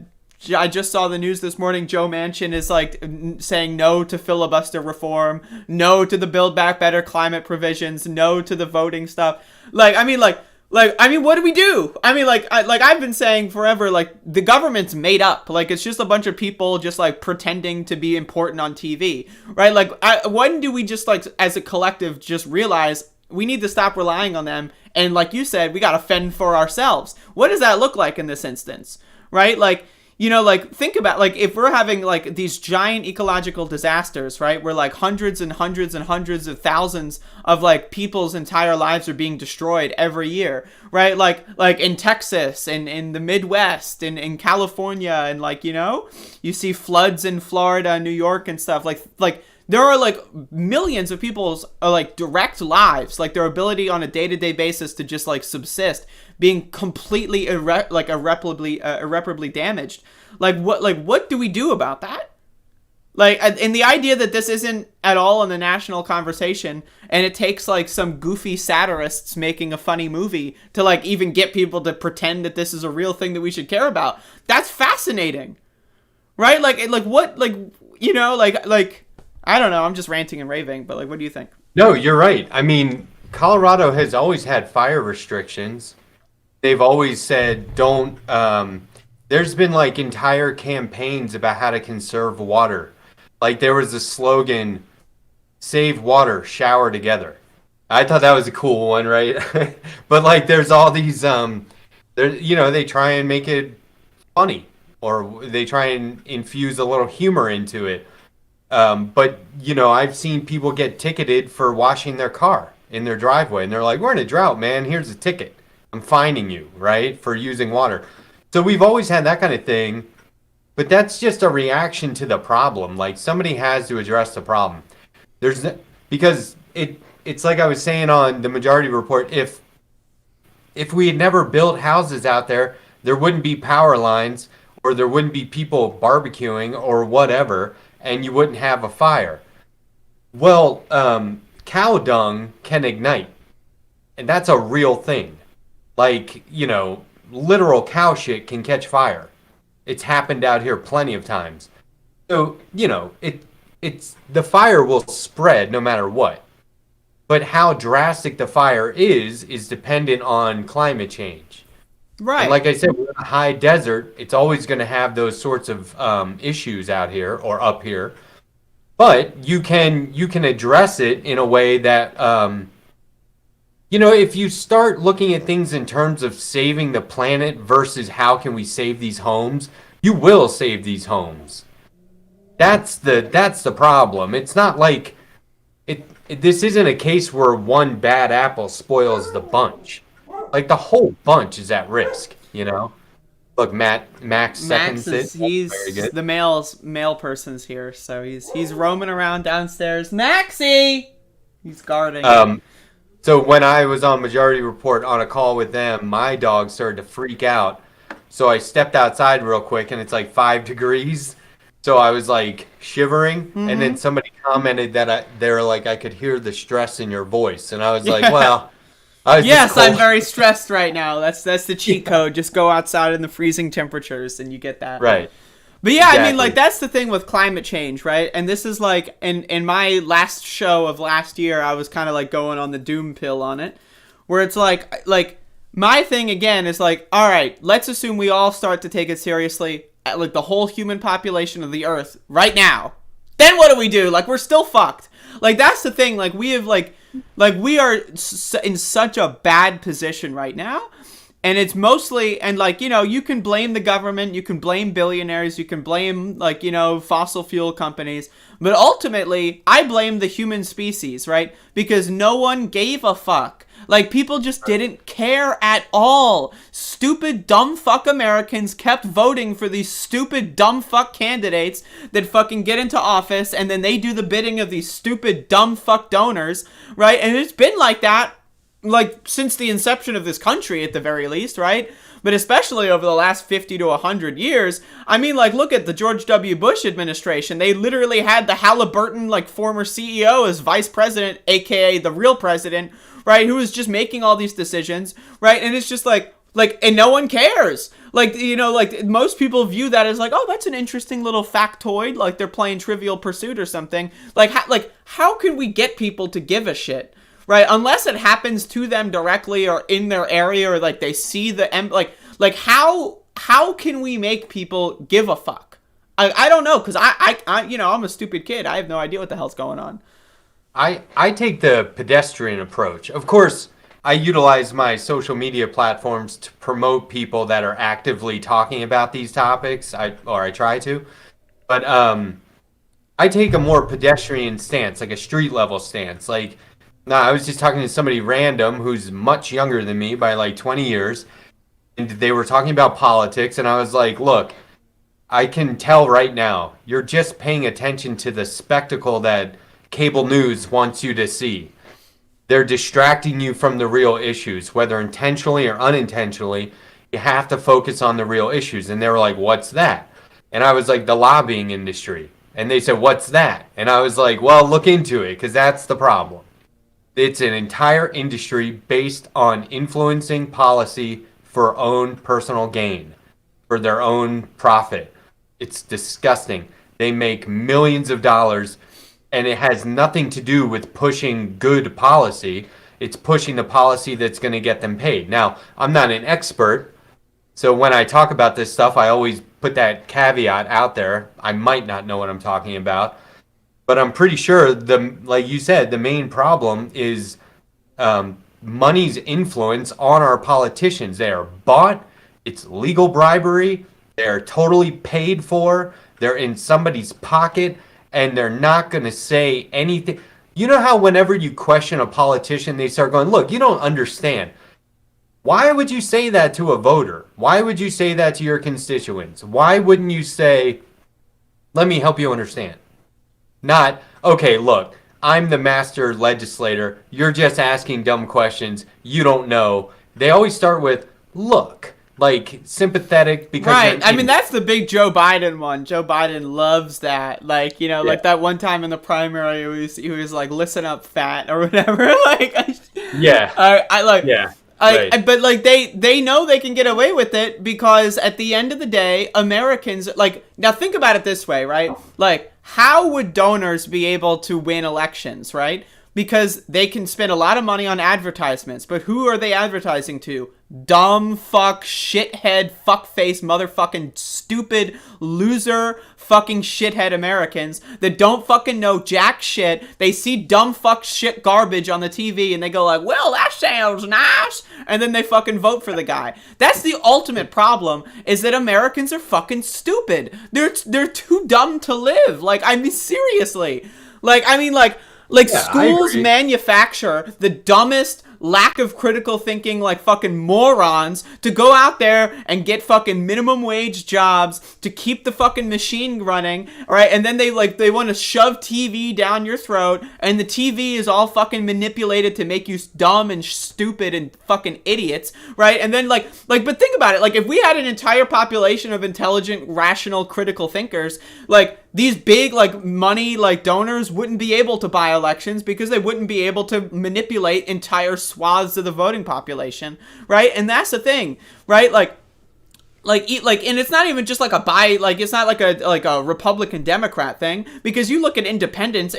just saw the news this morning. Joe Manchin is like saying no to filibuster reform, no to the Build Back Better climate provisions, no to the voting stuff. What do we do? I've been saying forever, like, the government's made up. Like, it's just a bunch of people just, like, pretending to be important on TV, right? Like, when do we just, like, as a collective, just realize we need to stop relying on them? And like you said, we got to fend for ourselves. What does that look like in this instance, right? Like, think about, like, if we're having, like, these giant ecological disasters, right, where, like, hundreds and hundreds and hundreds of thousands of, like, people's entire lives are being destroyed every year, right, like in Texas and in the Midwest and in California and, like, you see floods in Florida, New York and stuff, like, there are, like, millions of people's, like, direct lives, like, their ability on a day-to-day basis to just, like, subsist, being completely irreparably damaged. What do we do about that? Like, and the idea that this isn't at all in the national conversation, and it takes, like, some goofy satirists making a funny movie to, like, even get people to pretend that this is a real thing that we should care about. That's fascinating. Right? I don't know, I'm just ranting and raving, but, like, what do you think? No, you're right. I mean, Colorado has always had fire restrictions. They've always said don't, there's been, like, entire campaigns about how to conserve water. Like, there was a slogan, save water, shower together. I thought that was a cool one, right? But, like, there's all these, they try and make it funny, or they try and infuse a little humor into it. But, I've seen people get ticketed for washing their car in their driveway. And they're like, we're in a drought, man. Here's a ticket. I'm fining you, right, for using water. So we've always had that kind of thing. But that's just a reaction to the problem. Like, somebody has to address the problem. Because it's like I was saying on the Majority Report, if we had never built houses out there, there wouldn't be power lines, or there wouldn't be people barbecuing or whatever, and you wouldn't have a fire. Well, cow dung can ignite, and that's a real thing. Like, literal cow shit can catch fire. It's happened out here plenty of times. So, it's the fire will spread no matter what. But how drastic the fire is dependent on climate change. Right. And like I said, we're in a high desert. It's always going to have those sorts of issues out here or up here. But you can address it in a way that, if you start looking at things in terms of saving the planet versus how can we save these homes, you will save these homes. That's the problem. It's not like this isn't a case where one bad apple spoils the bunch. Like, the whole bunch is at risk, Look, Max seconds it. He's the male person's here, so he's roaming around downstairs. Maxie! He's guarding. So when I was on Majority Report on a call with them, my dog started to freak out. So I stepped outside real quick, and it's like 5 degrees. So I was like shivering, and then somebody commented that they were like, I could hear the stress in your voice, and I was like, well, yes, I'm very stressed right now. That's the cheat code. Just go outside in the freezing temperatures, and you get that. Right. But yeah, exactly. I mean, like, that's the thing with climate change, right? And this is like, in my last show of last year, I was kind of like going on the doom pill on it, where it's like my thing again is like, all right, let's assume we all start to take it seriously, like the whole human population of the Earth right now. Then what do we do? Like, we're still fucked. Like, that's the thing. Like, we have like we are in such a bad position right now. And it's mostly, and like, you can blame the government, you can blame billionaires, you can blame, like, fossil fuel companies. But ultimately, I blame the human species, right? Because no one gave a fuck. Like, people just didn't care at all. Stupid, dumb fuck Americans kept voting for these stupid, dumb fuck candidates that fucking get into office, and then they do the bidding of these stupid, dumb fuck donors, right? And it's been like that like since the inception of this country at the very least, right? But especially over the last 50 to 100 years. I mean, like, look at the George W. Bush administration. They literally had the Halliburton, like, former CEO as vice president, aka the real president, right? Who was just making all these decisions, right? And it's just like, and no one cares. Like, you know, like, most people view that as like, oh, that's an interesting little factoid. Like, they're playing Trivial Pursuit or something. Like, how can we get people to give a shit? Right, unless it happens to them directly or in their area, or like they see the like how can we make people give a fuck? I don't know, because I you know, I'm a stupid kid. I have no idea what the hell's going on. I take the pedestrian approach. Of course, I utilize my social media platforms to promote people that are actively talking about these topics. I try to, but I take a more pedestrian stance, like a street level stance, like. No, I was just talking to somebody random who's much younger than me by like 20 years, and they were talking about politics, and I was like, look, I can tell right now, you're just paying attention to the spectacle that cable news wants you to see. They're distracting you from the real issues, whether intentionally or unintentionally. You have to focus on the real issues. And they were like, what's that? And I was like, the lobbying industry. And they said, what's that? And I was like, well, look into it, because that's the problem. It's an entire industry based on influencing policy for own personal gain, for their own profit. It's disgusting. They make millions of dollars, and it has nothing to do with pushing good policy. It's pushing the policy that's going to get them paid. Now, I'm not an expert, so when I talk about this stuff, I always put that caveat out there. I might not know what I'm talking about. But I'm pretty sure, like you said, the main problem is money's influence on our politicians. They are bought. It's legal bribery. They're totally paid for. They're in somebody's pocket, and they're not going to say anything. You know how whenever you question a politician, they start going, look, you don't understand. Why would you say that to a voter? Why would you say that to your constituents? Why wouldn't you say, let me help you understand? Not, okay, look, I'm the master legislator. You're just asking dumb questions. You don't know. They always start with, look, like sympathetic because. Right. I mean, that's the big Joe Biden one. Joe Biden loves that. Like, you know, like that one time in the primary, he was like, listen up, fat, or whatever. Like, but like they know they can get away with it because at the end of the day, Americans, like, now think about it this way, right? Like, how would donors be able to win elections, right? Because they can spend a lot of money on advertisements, but who are they advertising to? Dumb fuck, shithead, fuckface, motherfucking stupid, loser, fucking shithead Americans that don't fucking know jack shit. They see dumb fuck shit garbage on the TV and they go like, well, that sounds nice. And then they fucking vote for the guy. That's the ultimate problem, is that Americans are fucking stupid. They're too dumb to live. Like, I mean, seriously. Schools manufacture the dumbest, lack of critical thinking, like fucking morons to go out there and get fucking minimum wage jobs to keep the fucking machine running, right? And then they want to shove TV down your throat, and the TV is all fucking manipulated to make you dumb and stupid and fucking idiots, right? And then but think about it, like if we had an entire population of intelligent, rational, critical thinkers, like these big money donors wouldn't be able to buy elections because they wouldn't be able to manipulate entire swaths of the voting population, right? And that's the thing, right? And it's not even just it's not like a Republican Democrat thing, because you look at independents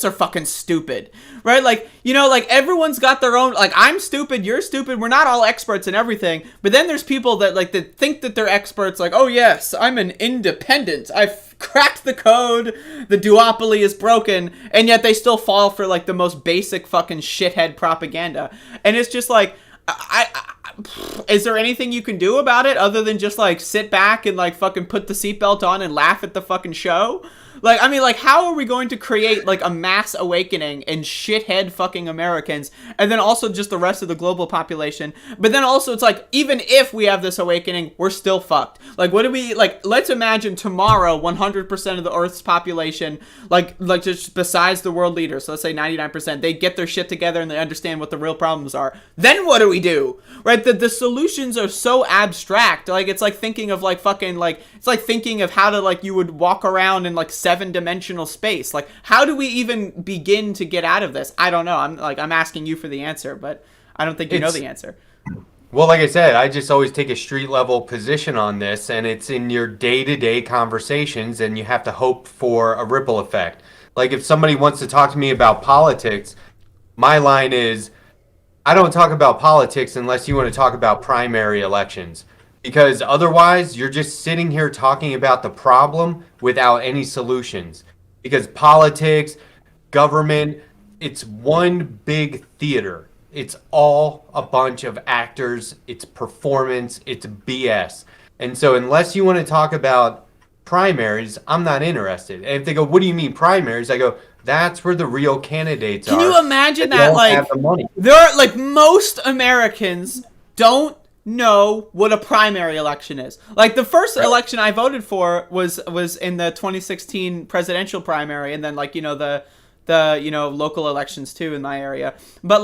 are fucking stupid, right? Everyone's got their own, I'm stupid, you're stupid, we're not all experts in everything, but then there's people that that think that they're experts, oh yes, I'm an independent, I've cracked the code, the duopoly is broken, and yet they still fall for the most basic fucking shithead propaganda. And it's just is there anything you can do about it other than just sit back and fucking put the seatbelt on and laugh at the fucking show? Like, I mean, like, how are we going to create, like, a mass awakening in shithead fucking Americans, and then also just the rest of the global population? But then also, it's like, even if we have this awakening, we're still fucked. Like, what do we, like, let's imagine tomorrow 100% of the Earth's population, like just besides the world leaders, so let's say 99%, they get their shit together and they understand what the real problems are. Then what do we do? Right? The solutions are so abstract. Like, it's like thinking of, like, fucking, like, it's like thinking of how to, like, you would walk around in, like, 7-dimensional space. Like, how do we even begin to get out of this? I don't know. I'm asking you for the answer, but I don't think you know the answer. Well, like I said, I just always take a street level position on this, and it's in your day-to-day conversations, and you have to hope for a ripple effect. Like, if somebody wants to talk to me about politics, my line is, I don't talk about politics unless you want to talk about primary elections. Because otherwise, you're just sitting here talking about the problem without any solutions. Because politics, government, it's one big theater. It's all a bunch of actors. It's performance. It's BS. And so unless you want to talk about primaries, I'm not interested. And if they go, what do you mean primaries? I go, that's where the real candidates are. Can you imagine that, like, there are, like, most Americans don't know what a primary election is. Like, the first election I voted for was in the 2016 presidential primary, and then, like, you know, the local elections too in my area. But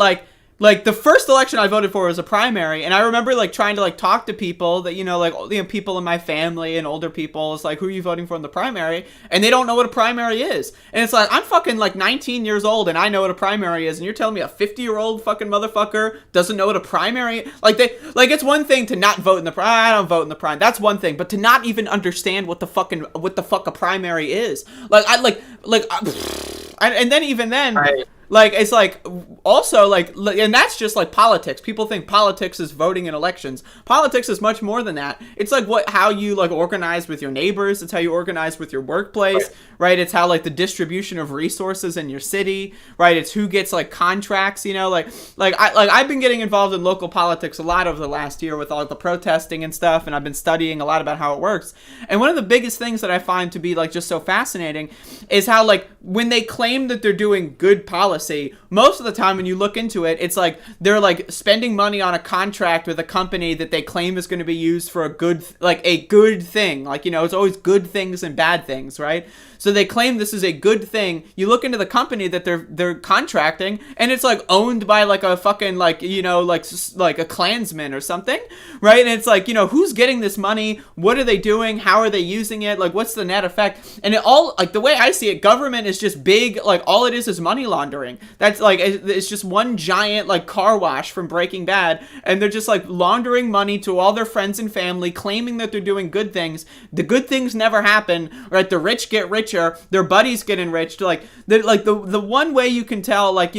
like the first election I voted for was a primary, and I remember, like, trying to, like, talk to people that, people in my family and older people. It's like, who are you voting for in the primary? And they don't know what a primary is. And it's like, I'm fucking, like, 19 years old and I know what a primary is, and you're telling me a 50-year-old fucking motherfucker doesn't know what a primary, it's one thing to not vote in the I don't vote in the prime. That's one thing, but to not even understand what the fuck a primary is. And then even then, like, it's like, also, like, and that's just, like, politics. People think politics is voting in elections. Politics is much more than that. It's, like, how you, like, organize with your neighbors. It's how you organize with your workplace, right? It's how, like, the distribution of resources in your city, right? It's who gets, like, contracts, I've been getting involved in local politics a lot over the last year with all the protesting and stuff, and I've been studying a lot about how it works. And one of the biggest things that I find to be, like, just so fascinating is how, like, when they claim that they're doing good policy, most of the time when you look into it, it's like they're, like, spending money on a contract with a company that they claim is going to be used for a good thing. Like, it's always good things and bad things, right? So they claim this is a good thing. You look into the company that they're contracting, and it's, like, owned by, like, a fucking, like a Klansman or something, right? And it's like, who's getting this money? What are they doing? How are they using it? Like, what's the net effect? And it all, like, the way I see it, government is just big, like, all it is money laundering. That's, like, it's just one giant, like, car wash from Breaking Bad, and they're just, like, laundering money to all their friends and family, claiming that they're doing good things. The good things never happen, right? The rich get richer, their buddies get enriched. Like, the one way you can tell, like,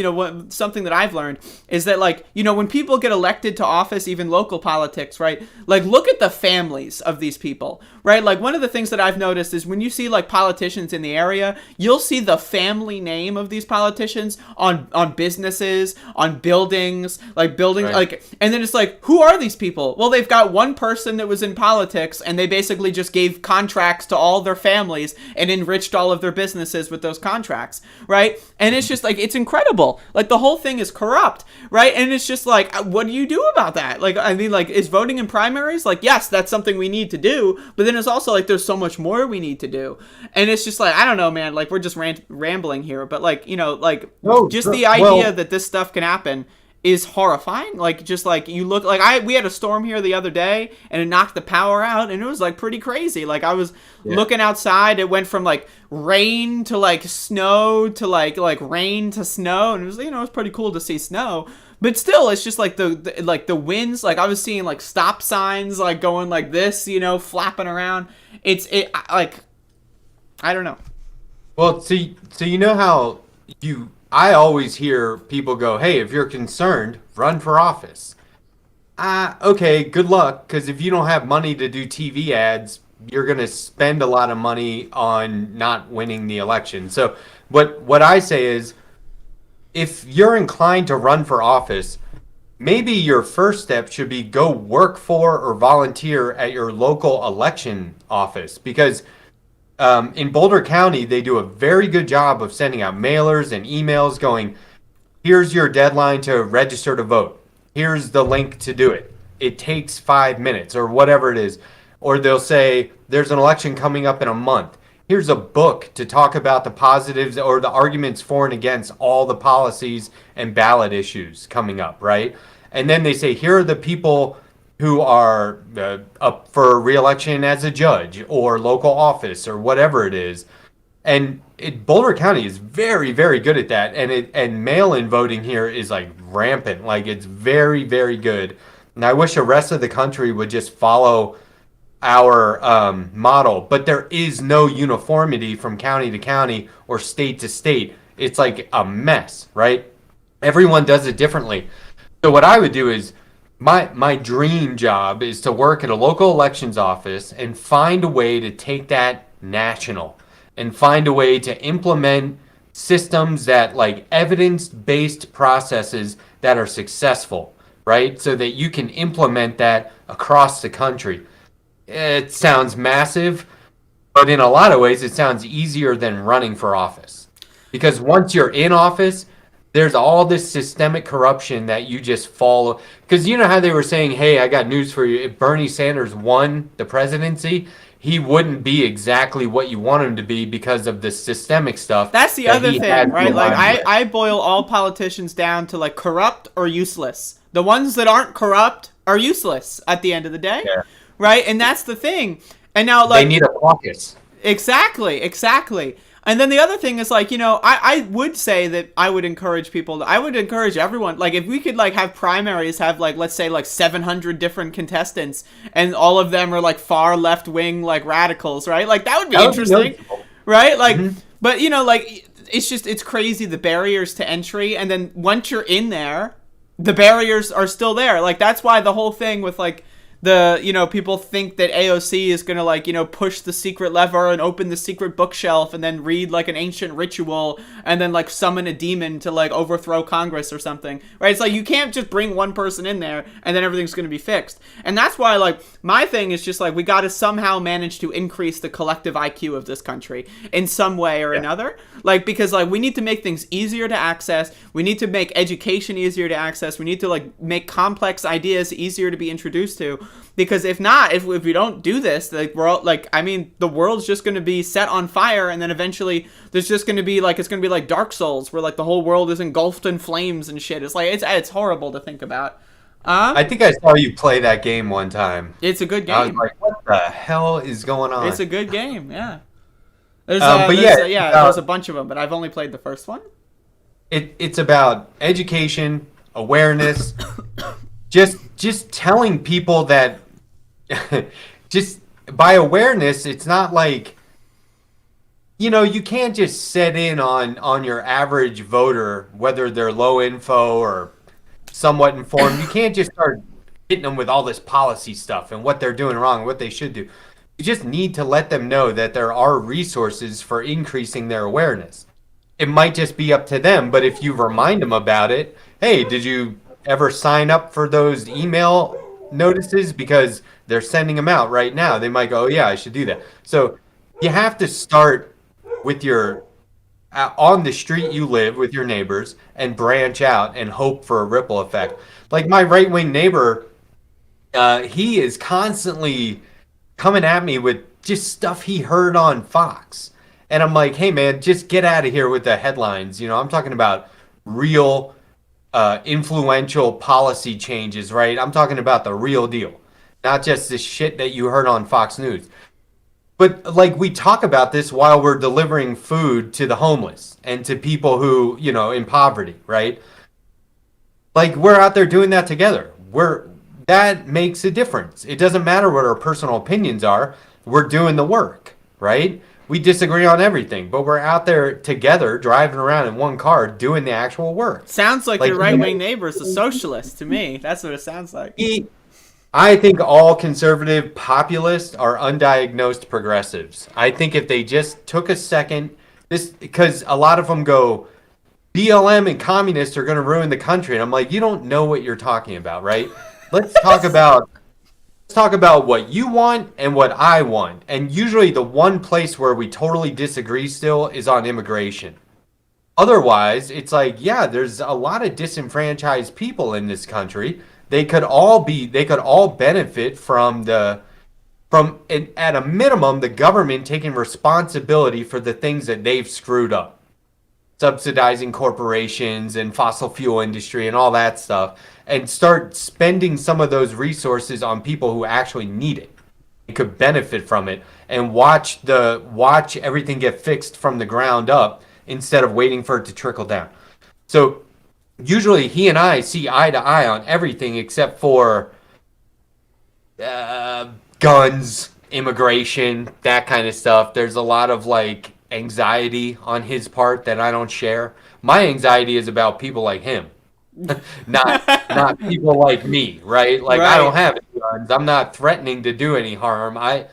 something that I've learned is that, like, when people get elected to office, even local politics, right? Like, look at the families of these people, right? Like, one of the things that I've noticed is when you see, like, politicians in the area, you'll see the family name of these politicians on businesses, on buildings, right. Like, and then it's like, who are these people? Well, they've got one person that was in politics, and they basically just gave contracts to all their families and enriched all of their businesses with those contracts, right? And it's just, like, it's incredible. Like, the whole thing is corrupt, right? And it's just like, what do you do about that? Like, I mean, like, is voting in primaries? Like, yes, that's something we need to do, but then it's also, like, there's so much more we need to do. And it's just like, I don't know, man, like, we're just rambling here, but, like, the idea that this stuff can happen is horrifying. Like, just, like, you look, like, we had a storm here the other day, and it knocked the power out, and it was, like, pretty crazy. Like, I was looking outside, it went from, like, rain to, like, snow to, like rain to snow, and it was, it was pretty cool to see snow. But still, it's just, like, the winds, like, I was seeing, like, stop signs, like, going like this, flapping around. Like, I don't know. Well, so you know how I always hear people go, hey, if you're concerned, run for office. Okay, good luck, because if you don't have money to do TV ads, you're going to spend a lot of money on not winning the election. So what I say is, if you're inclined to run for office, maybe your first step should be go work for or volunteer at your local election office, because in Boulder County, they do a very good job of sending out mailers and emails going, here's your deadline to register to vote. Here's the link to do it. It takes 5 minutes or whatever it is. Or they'll say, there's an election coming up in a month. Here's a book to talk about the positives or the arguments for and against all the policies and ballot issues coming up, right? And then they say, here are the people who are up for re-election as a judge or local office or whatever it is. And Boulder County is very, very good at that. And mail-in voting here is like rampant. Like it's very, very good. And I wish the rest of the country would just follow our model. But there is no uniformity from county to county or state to state. It's like a mess, right? Everyone does it differently. So what I would do is my dream job is to work at a local elections office and find a way to take that national and find a way to implement systems that like evidence-based processes that are successful, right? So that you can implement that across the country. It sounds massive, but in a lot of ways it sounds easier than running for office. Because once you're in office, there's all this systemic corruption that you just follow. Because you know how they were saying, hey, I got news for you. If Bernie Sanders won the presidency, he wouldn't be exactly what you want him to be because of the systemic stuff. That's the other thing, right? Like I boil all politicians down to like corrupt or useless. The ones that aren't corrupt are useless at the end of the day, right? And that's the thing. And now like they need a caucus. Exactly. And then the other thing is like, you know, I would say that I would encourage people, I would encourage everyone, like if we could like have primaries, have like, let's say like 700 different contestants and all of them are like far left wing, like radicals, right? Like that would be interesting, right? Like, but you know, like it's crazy the barriers to entry. And then once you're in there, the barriers are still there. Like that's why the whole thing with like, you know, people think that AOC is going to like, you know, push the secret lever and open the secret bookshelf and then read like an ancient ritual and then like summon a demon to like overthrow Congress or something, right? It's like you can't just bring one person in there and then everything's going to be fixed. And that's why like my thing is just like we got to somehow manage to increase the collective IQ of this country in some way or another. Like because like we need to make things easier to access. We need to make education easier to access. We need to like make complex ideas easier to be introduced to. Because if not, if we don't do this, like we're all like, I mean, the world's just going to be set on fire, and then eventually there's just going to be like, it's going to be like Dark Souls, where like the whole world is engulfed in flames and shit. It's like it's horrible to think about. I think I saw you play that game one time. It's a good game. I was like, what the hell is going on? It's a good game, yeah. There's a bunch of them, but I've only played the first one. It's about education, awareness. Just telling people that just by awareness, it's not like, you know, you can't just set in on your average voter, whether they're low info or somewhat informed. You can't just start hitting them with all this policy stuff and what they're doing wrong, what they should do. You just need to let them know that there are resources for increasing their awareness. It might just be up to them, but if you remind them about it, hey, did you ever sign up for those email notices? Because they're sending them out right now. They might go, oh, yeah, I should do that. So you have to start with your on the street you live with your neighbors and branch out and hope for a ripple effect. Like my right-wing neighbor, he is constantly coming at me with just stuff he heard on Fox. And I'm like, hey, man, just get out of here with the headlines. You know, I'm talking about real influential policy changes, right? I'm talking about the real deal, not just this shit that you heard on Fox News. But like we talk about this while we're delivering food to the homeless and to people who, you know, in poverty, right? Like we're out there doing that together. That makes a difference. It doesn't matter what our personal opinions are. We're doing the work, right? We disagree on everything, but we're out there together, driving around in one car, doing the actual work. Sounds like your right-wing neighbor is a socialist to me. That's what it sounds like. I think all conservative populists are undiagnosed progressives. I think if they just took a second, because a lot of them go, BLM and communists are going to ruin the country. And I'm like, you don't know what you're talking about, right? Let's talk about talk about what you want and what I want. And usually the one place where we totally disagree still is on immigration. Otherwise, it's like, yeah, there's a lot of disenfranchised people in this country. They could all benefit from at a minimum, the government taking responsibility for the things that they've screwed up. Subsidizing corporations and fossil fuel industry and all that stuff, and start spending some of those resources on people who actually need it and could benefit from it, and watch everything get fixed from the ground up instead of waiting for it to trickle down. So usually he and I see eye to eye on everything except for guns, immigration, that kind of stuff. There's a lot of like anxiety on his part that I don't share. My anxiety is about people like him, not people like me, right? Like, right. I don't have any guns. I'm not threatening to do any harm. I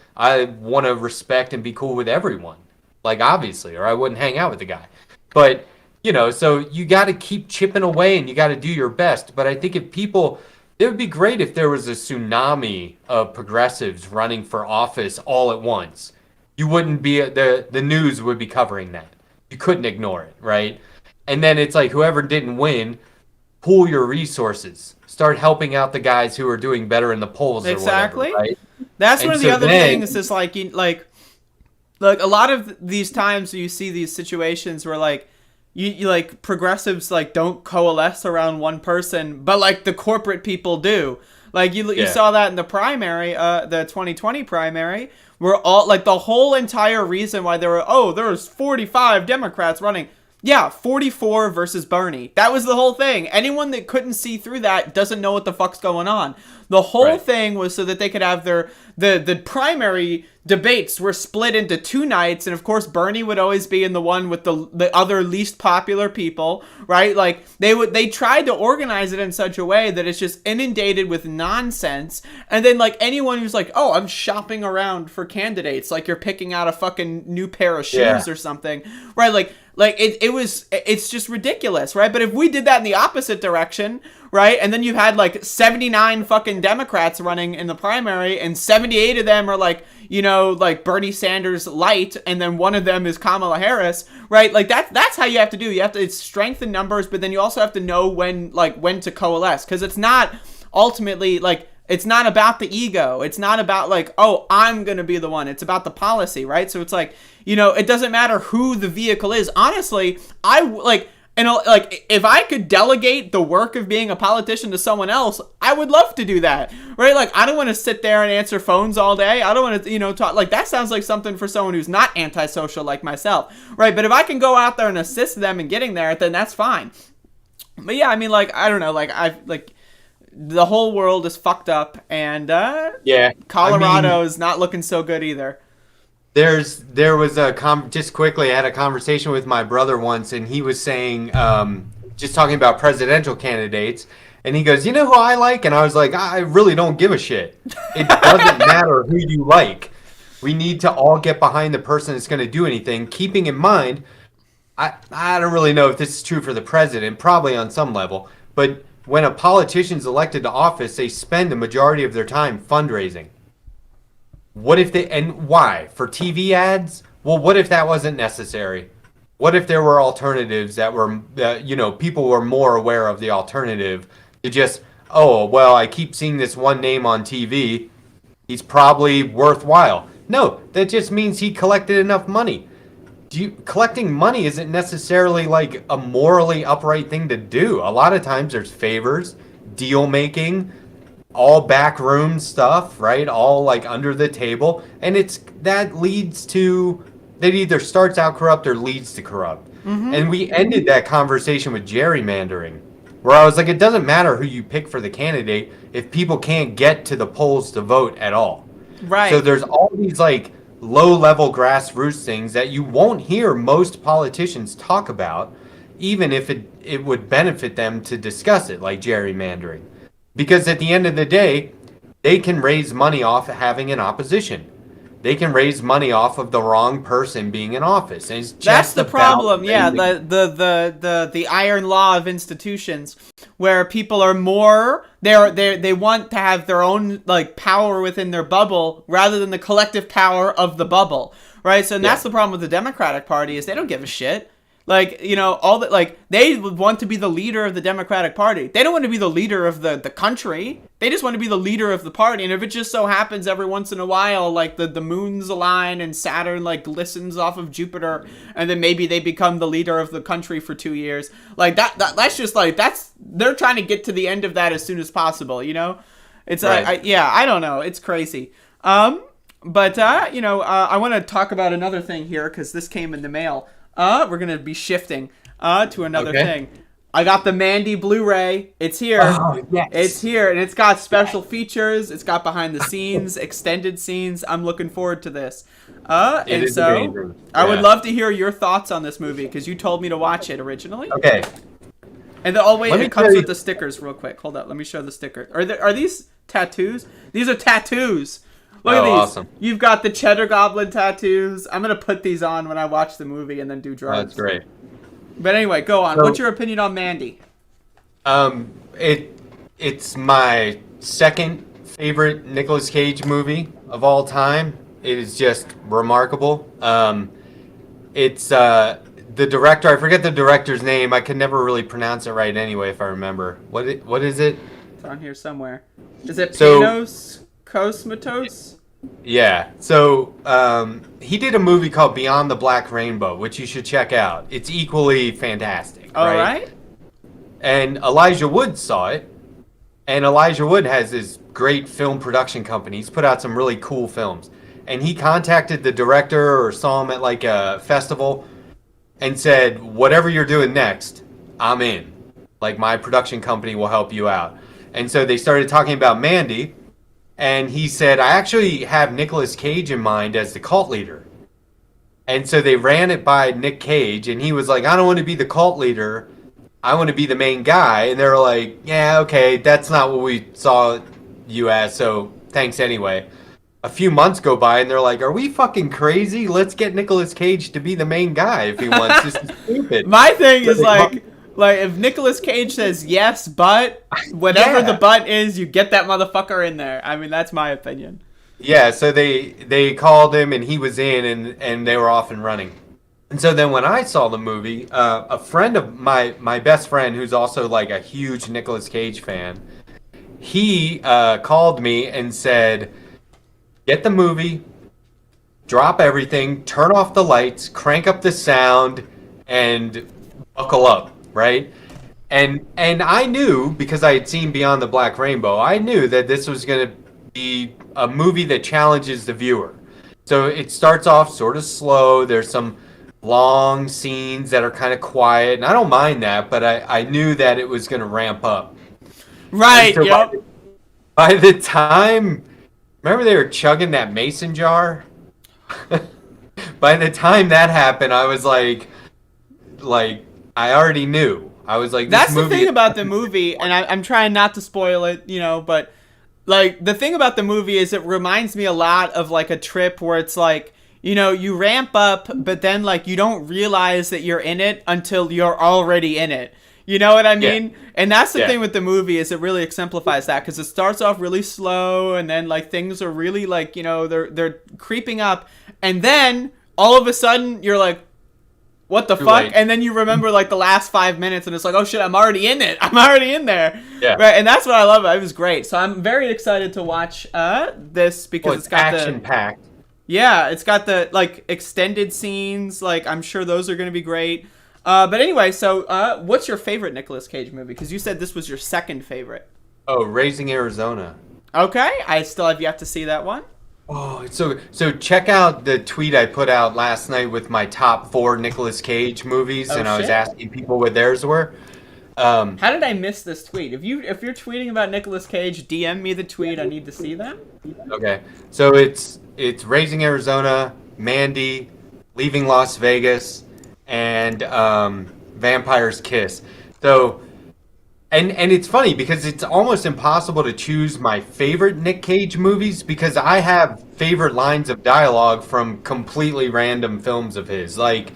want to respect and be cool with everyone, like, obviously, or I wouldn't hang out with the guy. But, you know, so you got to keep chipping away and you got to do your best. But I think it would be great if there was a tsunami of progressives running for office all at once. You wouldn't be, the news would be covering that. You couldn't ignore it, right? And then it's like, whoever didn't win, pool your resources. Start helping out the guys who are doing better in the polls. Exactly. Or whatever, right? That's one of the other things is like a lot of these times you see these situations where like, you like progressives like don't coalesce around one person, but like the corporate people do. Like you saw that in the primary, the 2020 primary, where all like the whole entire reason why there was 45 Democrats running. Yeah, 44 versus Bernie. That was the whole thing. Anyone that couldn't see through that doesn't know what the fuck's going on. The whole thing was so that they could have the primary debates were split into two nights, and of course Bernie would always be in the one with the other least popular people, right? Like they tried to organize it in such a way that it's just inundated with nonsense, and then like anyone who's like, oh, I'm shopping around for candidates, like you're picking out a fucking new pair of shoes or something, right? Like it's just ridiculous, right? But if we did that in the opposite direction, right? And then you had like 79 fucking Democrats running in the primary, and 78 of them are like, you know, like Bernie Sanders light, and then one of them is Kamala Harris, right? Like that's how you have to do. You have to, it's strength in numbers, but then you also have to know when to coalesce, because it's not ultimately like, it's not about the ego. It's not about like, oh, I'm going to be the one. It's about the policy, right? So it's like, you know, it doesn't matter who the vehicle is. Honestly, if I could delegate the work of being a politician to someone else, I would love to do that, right? Like, I don't want to sit there and answer phones all day. I don't want to, you know, talk. Like, that sounds like something for someone who's not antisocial like myself, right? But if I can go out there and assist them in getting there, then that's fine. But yeah, I mean, like, I don't know, the whole world is fucked up, and Colorado is not looking so good either. There was just quickly, I had a conversation with my brother once, and he was saying, just talking about presidential candidates, and he goes, you know who I like? And I was like, I really don't give a shit. It doesn't matter who you like. We need to all get behind the person that's going to do anything, keeping in mind, I don't really know if this is true for the president, probably on some level, but when a politician's elected to office, they spend the majority of their time fundraising. What if and why? For TV ads? Well, what if that wasn't necessary? What if there were alternatives that were, people were more aware of the alternative to just, oh, well, I keep seeing this one name on TV. He's probably worthwhile. No, that just means he collected enough money. Collecting money isn't necessarily like a morally upright thing to do. A lot of times there's favors, deal making, all backroom stuff, right? All like under the table, and that either starts out corrupt or leads to corrupt. Mm-hmm. And we ended that conversation with gerrymandering, where I was like, it doesn't matter who you pick for the candidate if people can't get to the polls to vote at all. Right. So there's all these like low-level grassroots things that you won't hear most politicians talk about, even if it would benefit them to discuss it, like gerrymandering. Because at the end of the day, they can raise money off having an opposition. they can raise money off of the wrong person being in office. And it's just that's the problem. Yeah, raising- the iron law of institutions, where people are more they want to have their own like power within their bubble rather than the collective power of the bubble, right? So that's the problem with the Democratic Party is they don't give a shit. Like, you know, all that, like, they would want to be the leader of the Democratic Party. They don't want to be the leader of the country. They just want to be the leader of the party. And if it just so happens every once in a while, like, the moons align and Saturn, like, glistens off of Jupiter, and then maybe they become the leader of the country for 2 years. Like, that's just, like, they're trying to get to the end of that as soon as possible, you know? It's, Right. I don't know. It's crazy. But I want to talk about another thing here, because this came in the mail. We're going to be shifting to another thing. I got the Mandy Blu-ray. It's here. Oh, yes. It's here, and it's got special features. It's got behind the scenes, extended scenes. I'm looking forward to this. And so amazing. I would Yeah. love to hear your thoughts on this movie, because you told me to watch it originally. Okay. And then, Let me it comes tell you- with the stickers real quick. Hold up, let me show the stickers. Are these tattoos? These are tattoos. Look at Oh, these. awesome. You've got the Cheddar Goblin tattoos. I'm gonna put these on when I watch the movie and then do drugs. Oh, that's great. But anyway, go on. So- What's your opinion on Mandy? It's my second favorite Nicolas Cage movie of all time. It is just remarkable. It's the director. I forget the director's name. I can never really pronounce it right anyway. If I remember, what is it? It's on here somewhere. Is it So- Panos Cosmatos? Yeah. So he did a movie called Beyond the Black Rainbow, which you should check out. It's equally fantastic. All right. And Elijah Wood saw it. And Elijah Wood has this great film production company. He's put out some really cool films. And he contacted the director or saw him at like a festival and said, whatever you're doing next, I'm in. Like, my production company will help you out. And so they started talking about Mandy. And he said, I actually have Nicolas Cage in mind as the cult leader. And so they ran it by Nick Cage. And he was like, I don't want to be the cult leader. I want to be the main guy. And they were like, yeah, okay, that's not what we saw you as. So thanks anyway. A few months go by and they're like, are we fucking crazy? Let's get Nicolas Cage to be the main guy if he wants. This is stupid. My thing is like if Nicolas Cage says yes, but whatever the but is, you get that motherfucker in there. I mean, that's my opinion. Yeah, so they called him and he was in and they were off and running. And so then when I saw the movie, a friend of my best friend, who's also like a huge Nicolas Cage fan, he called me and said, get the movie, drop everything, turn off the lights, crank up the sound, and buckle up, right? And I knew, because I had seen Beyond the Black Rainbow, I knew that this was going to be a movie that challenges the viewer. So it starts off sort of slow. There's some long scenes that are kind of quiet, and I don't mind that, but I knew that it was going to ramp up. Right, So yep. by the time, remember they were chugging that mason jar? By the time that happened, I was like, I already knew. I was like, this That's the movie thing about the movie, and I'm trying not to spoil it, you know, but like the thing about the movie is it reminds me a lot of like a trip where it's like, you know, you ramp up, but then like you don't realize that you're in it until you're already in it. You know what I mean? Yeah. And that's the Yeah. thing with the movie is it really exemplifies that because it starts off really slow and then like things are really like, you know, they're creeping up, and then all of a sudden you're like, what the Too fuck? late. And then you remember like the last 5 minutes and it's like, oh shit, I'm already in it. I'm already in there. Yeah. Right. And that's what I love. It was great. So I'm very excited to watch this because Well, it's got action packed. yeah, it's got the like extended scenes. Like I'm sure those are going to be great. But anyway, so what's your favorite Nicolas Cage movie? Because you said this was your second favorite. Oh, Raising Arizona. Okay, I still have yet to see that one. Oh, so check out the tweet I put out last night with my top 4 Nicolas Cage movies, Oh, and I was shit. asking people what theirs were. How did I miss this tweet? If you're tweeting about Nicolas Cage, DM me the tweet. I need to see that. Okay, so it's Raising Arizona, Mandy, Leaving Las Vegas, and Vampire's Kiss. So And it's funny because it's almost impossible to choose my favorite Nick Cage movies because I have favorite lines of dialogue from completely random films of his, like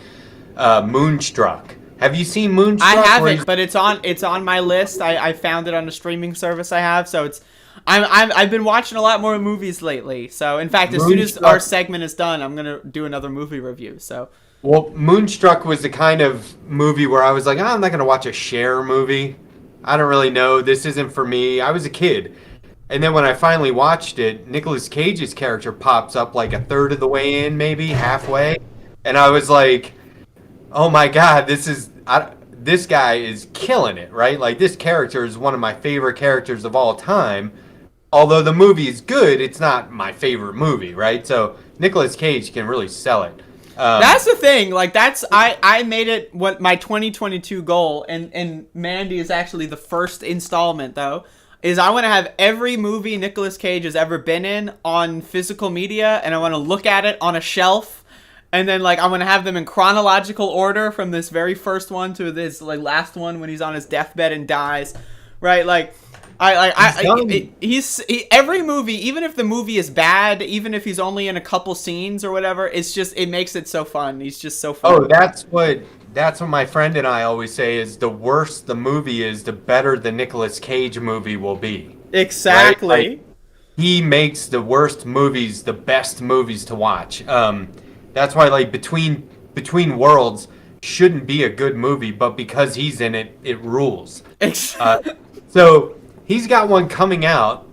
Moonstruck. Have you seen Moonstruck? I haven't, but it's on my list. I found it on a streaming service I have, so it's I've been watching a lot more movies lately. So in fact, as soon as our segment is done, I'm gonna do another movie review. So. Well, Moonstruck was the kind of movie where I was like, I'm not gonna watch a Cher movie. I don't really know. This isn't for me. I was a kid. And then when I finally watched it, Nicolas Cage's character pops up like a third of the way in, maybe halfway. And I was like, oh my God, this guy is killing it, right? Like, this character is one of my favorite characters of all time. Although the movie is good, it's not my favorite movie, right? So Nicolas Cage can really sell it. That's the thing. Like, I made it what my 2022 goal, and Mandy is actually the first installment though. Is I want to have every movie Nicolas Cage has ever been in on physical media, and I want to look at it on a shelf, and then like I want to have them in chronological order from this very first one to this like last one when he's on his deathbed and dies, right? Like. Every movie, even if the movie is bad, even if he's only in a couple scenes or whatever, it makes it so fun. He's just so fun. Oh, that's what my friend and I always say is the worse the movie is, the better the Nicolas Cage movie will be. Exactly. Right? Like, he makes the worst movies the best movies to watch. That's why like Between Worlds shouldn't be a good movie, but because he's in it, it rules. So he's got one coming out.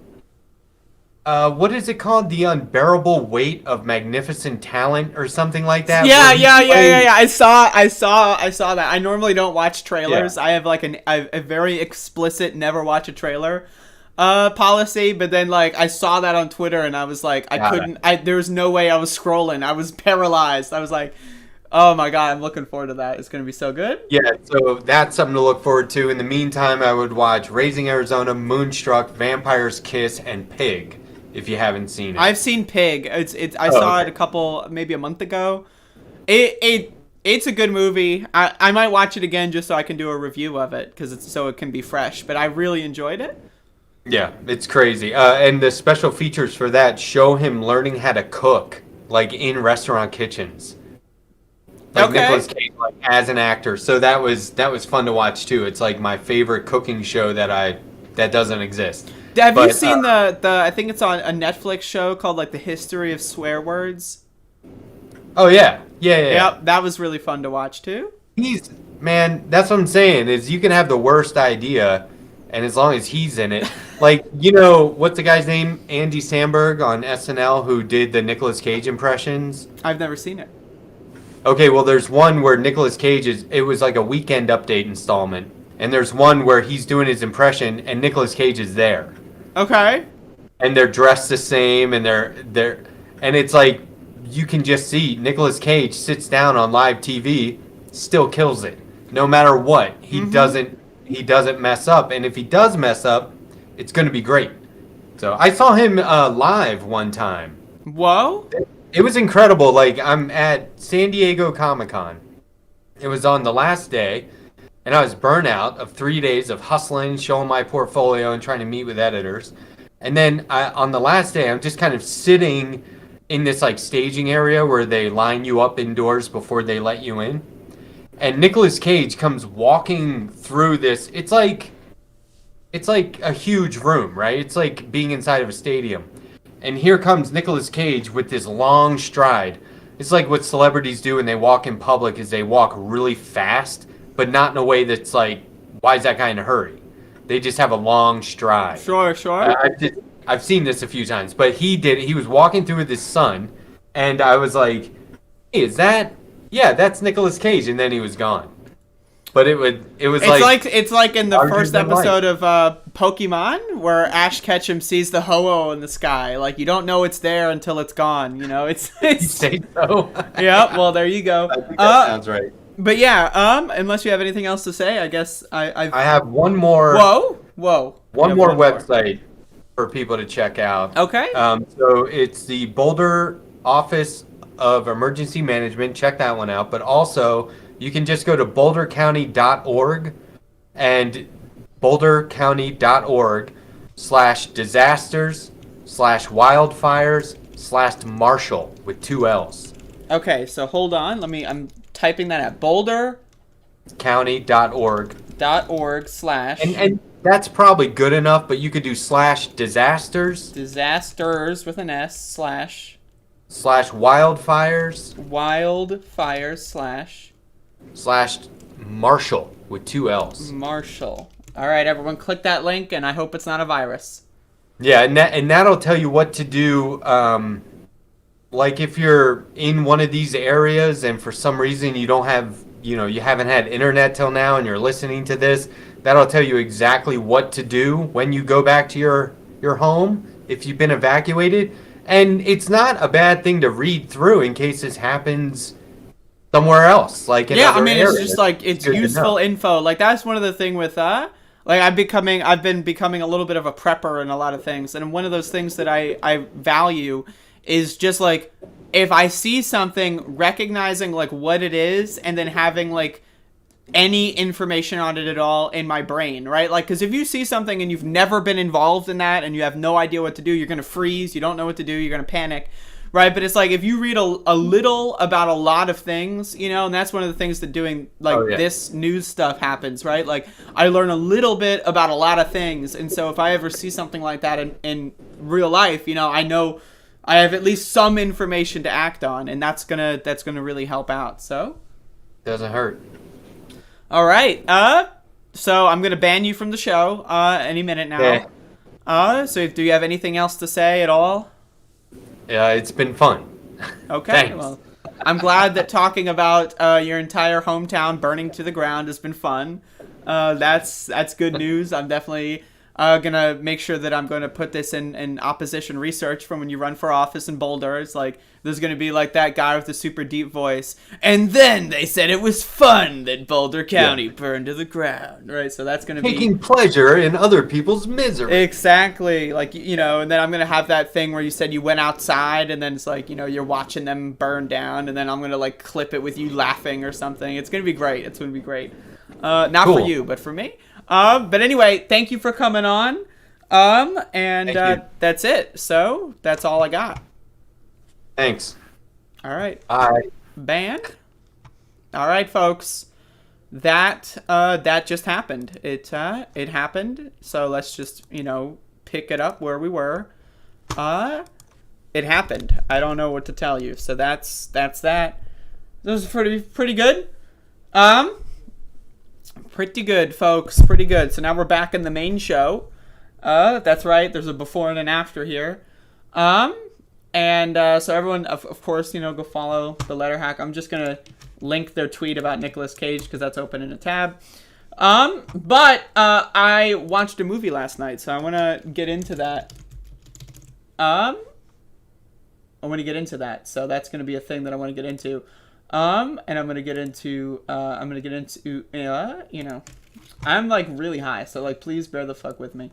What is it called? The Unbearable Weight of Magnificent Talent or something like that? Yeah. I saw that. I normally don't watch trailers. Yeah. I have like a very explicit never watch a trailer policy, but then like I saw that on Twitter and I was like, there was no way I was scrolling. I was paralyzed. I was like, oh my God, I'm looking forward to that. It's going to be so good. Yeah, so that's something to look forward to. In the meantime, I would watch Raising Arizona, Moonstruck, Vampire's Kiss, and Pig, if you haven't seen it. I've seen Pig. I saw it maybe a month ago. It's a good movie. I might watch it again just so I can do a review of it, so it can be fresh. But I really enjoyed it. Yeah, it's crazy. And the special features for that show him learning how to cook, like in restaurant kitchens. Like Nicolas Cage, like as an actor, so that was fun to watch too. It's like my favorite cooking show that doesn't exist. Have you seen the I think it's on a Netflix show called like The History of Swear Words? Oh yeah. Yep, that was really fun to watch too. That's what I'm saying is you can have the worst idea, and as long as he's in it, like what's the guy's name? Andy Samberg on SNL who did the Nicolas Cage impressions. I've never seen it. Okay, well, there's one where Nicolas Cage it was like a Weekend Update installment, and there's one where he's doing his impression, and Nicolas Cage is there. Okay. And they're dressed the same, and and it's like, you can just see Nicolas Cage sits down on live TV, still kills it. No matter what, he doesn't mess up, and if he does mess up, it's going to be great. So I saw him live one time. Whoa. It was incredible. Like, I'm at San Diego Comic-Con. It was on the last day, and I was burnt out of 3 days of hustling, showing my portfolio, and trying to meet with editors. And then on the last day, I'm just kind of sitting in this like staging area where they line you up indoors before they let you in. And Nicolas Cage comes walking through this. It's like a huge room, right? It's like being inside of a stadium. And here comes Nicolas Cage with this long stride. It's like what celebrities do when they walk in public is they walk really fast, but not in a way that's like, why is that guy in a hurry? They just have a long stride. Sure. I've seen this a few times, but he was walking through with his son, and I was like, hey, that's Nicolas Cage, and then he was gone. But it was it's like in the first episode of Pokemon where Ash Ketchum sees the Ho-Oh in the sky. Like, you don't know it's there until it's gone. It's you say so. Yeah. Well, there you go. I think that sounds right. But yeah. Unless you have anything else to say, I guess I have one more. Whoa. One more website for people to check out. Okay. So it's the Boulder Office of Emergency Management. Check that one out. But also, you can just go to bouldercounty.org, and bouldercounty.org/disasters/wildfires/Marshall with 2 L's. Okay, so hold on. I'm typing that at bouldercounty.org. .org/ And that's probably good enough, but you could do /disasters. Disasters with an S /wildfires. Wildfires /Marshall with 2 L's. Marshall. All right, everyone, click that link, and I hope it's not a virus. Yeah, and that'll tell you what to do. Like if you're in one of these areas and for some reason you don't have, you haven't had internet till now and you're listening to this, that'll tell you exactly what to do when you go back to your home if you've been evacuated. And it's not a bad thing to read through in case this happens somewhere else. Like in other areas. It's just like it's useful info. Like that's one of the thing with like I've been becoming a little bit of a prepper in a lot of things, and one of those things that I value is just like if I see something, recognizing like what it is, and then having like any information on it at all in my brain, right? Like, because if you see something and you've never been involved in that and you have no idea what to do, you're going to freeze, you don't know what to do, you're going to panic, right? But it's like if you read a little about a lot of things, and that's one of the things that doing this news stuff happens, right? Like I learn a little bit about a lot of things, and so if I ever see something like that in real life, I know I have at least some information to act on, and that's gonna really help out. So doesn't hurt. All right. So I'm gonna ban you from the show any minute now. Yeah. So do you have anything else to say at all? Yeah, it's been fun. Okay. Thanks. Well, I'm glad that talking about your entire hometown burning to the ground has been fun. That's good news. I'm definitely gonna make sure that I'm gonna put this in opposition research from when you run for office in Boulder. It's like there's gonna be like that guy with the super deep voice, and then they said it was fun that Boulder County burned to the ground, right? So that's gonna taking pleasure in other people's misery. Exactly, like and then I'm gonna have that thing where you said you went outside, and then it's like you're watching them burn down, and then I'm gonna like clip it with you laughing or something. It's gonna be great. It's gonna be great. Not for you, but for me. But anyway, thank you for coming on. And that's it. So that's all I got. Thanks. All right. Bye. Band. All right, folks. That just happened. It happened. So let's just pick it up where we were. It happened. I don't know what to tell you. So that's that. This is pretty good. Pretty good, folks. Pretty good. So now we're back in the main show. That's right. There's a before and an after here. And so everyone, of course, go follow the Letterhack. I'm just going to link their tweet about Nicolas Cage because that's open in a tab. But I watched a movie last night, so I want to get into that. So that's going to be a thing that I want to get into. And I'm gonna get into, I'm like really high, so like please bear the fuck with me.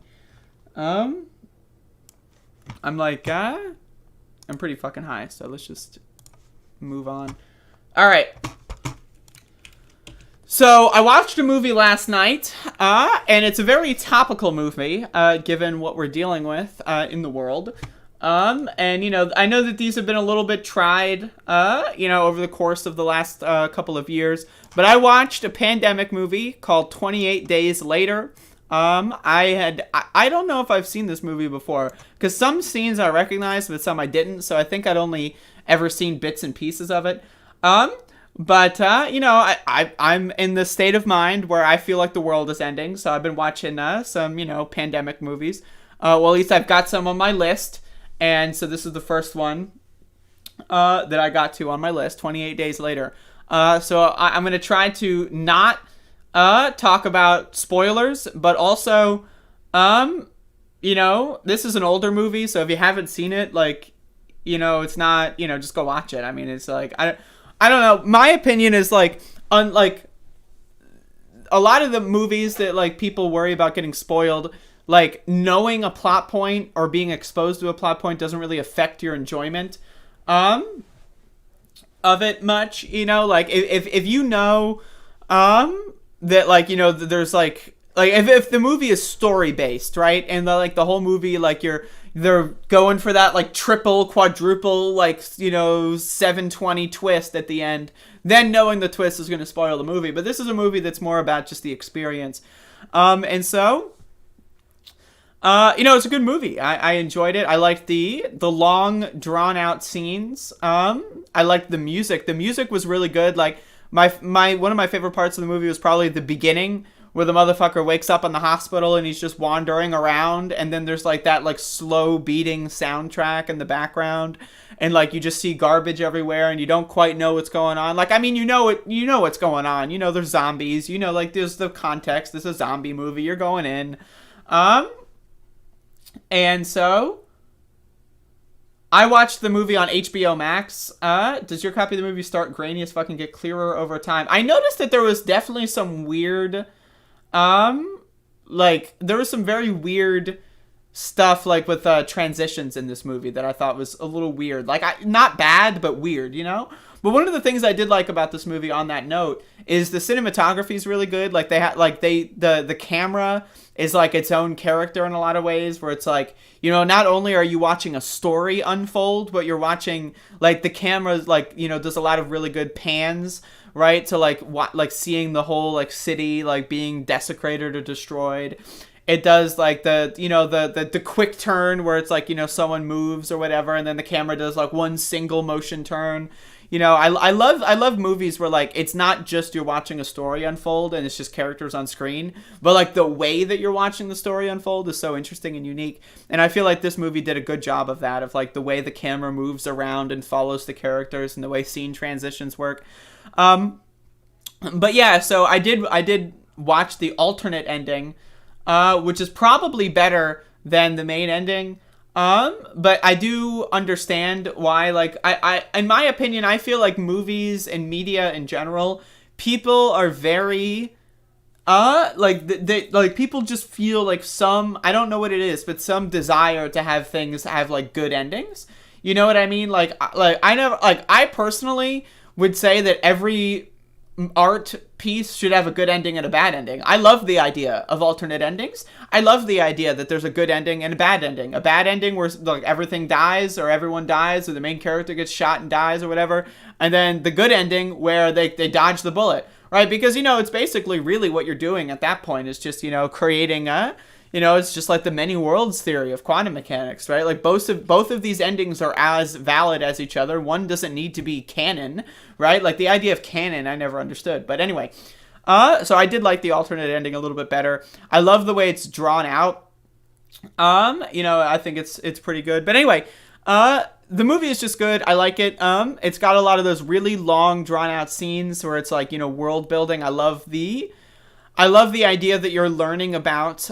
I'm like, I'm pretty fucking high, so let's just move on. All right. So I watched a movie last night, and it's a very topical movie, given what we're dealing with in the world. And, I know that these have been a little bit tried, over the course of the last couple of years. But I watched a pandemic movie called 28 Days Later. I don't know if I've seen this movie before, because some scenes I recognized, but some I didn't. So I think I'd only ever seen bits and pieces of it. But I'm in the state of mind where I feel like the world is ending. So I've been watching some, pandemic movies. Well, at least I've got some on my list. And so this is the first one that I got to on my list, 28 Days Later. So I'm going to try to not talk about spoilers, but also, this is an older movie. So if you haven't seen it, it's not, just go watch it. I mean, it's like, I don't know. My opinion is unlike a lot of the movies that people worry about getting spoiled, knowing a plot point or being exposed to a plot point doesn't really affect your enjoyment of it much. If you know that there's like if the movie is story based, right, and the whole movie, like they're going for that like triple, quadruple, like 720 twist at the end, then knowing the twist is going to spoil the movie. But this is a movie that's more about just the experience, and so it's a good movie. I enjoyed it. I liked the long drawn out scenes. I liked the music. The music was really good. Like my one of my favorite parts of the movie was probably the beginning, where the motherfucker wakes up in the hospital and he's just wandering around, and then there's like that like slow beating soundtrack in the background, and like you just see garbage everywhere and you don't quite know what's going on. Like, I mean, you know what's going on. There's zombies, like there's the context. This is a zombie movie. You're going in. And so I watched the movie on HBO Max. Does your copy of the movie start grainy as fucking get clearer over time? I noticed that there was definitely some weird there was some very weird stuff, like with transitions in this movie that I thought was a little weird. Like, not bad, but weird, But one of the things I did like about this movie, on that note, is the cinematography is really good. Like, the camera is like its own character in a lot of ways, where it's like, not only are you watching a story unfold, but you're watching, like, the camera, like, does a lot of really good pans, right? To like seeing the whole like city like being desecrated or destroyed. It does like the quick turn where it's like, someone moves or whatever, and then the camera does like one single motion turn. I love movies where like it's not just you're watching a story unfold and it's just characters on screen, but like the way that you're watching the story unfold is so interesting and unique. And I feel like this movie did a good job of that, of like the way the camera moves around and follows the characters and the way scene transitions work. But yeah, so I did watch the alternate ending, which is probably better than the main ending. But I do understand why, like, I in my opinion, I feel like movies and media in general, people are very, they people just feel like some, I don't know what it is, but some desire to have things have, like, good endings. You know what I mean? I personally would say that every art piece should have a good ending and a bad ending. I love the idea of alternate endings. I love the idea that there's a good ending and a bad ending. A bad ending where like everything dies or everyone dies or the main character gets shot and dies or whatever. And then the good ending where they dodge the bullet, right? Because, it's basically really what you're doing at that point is just, creating a, it's just like the many worlds theory of quantum mechanics, right? Like both of these endings are as valid as each other. One doesn't need to be canon, right? Like the idea of canon, I never understood. But anyway, so I did like the alternate ending a little bit better. I love the way it's drawn out. I think it's pretty good. But anyway, the movie is just good. I like it. It's got a lot of those really long drawn out scenes where it's like, world building. I love the idea that you're learning about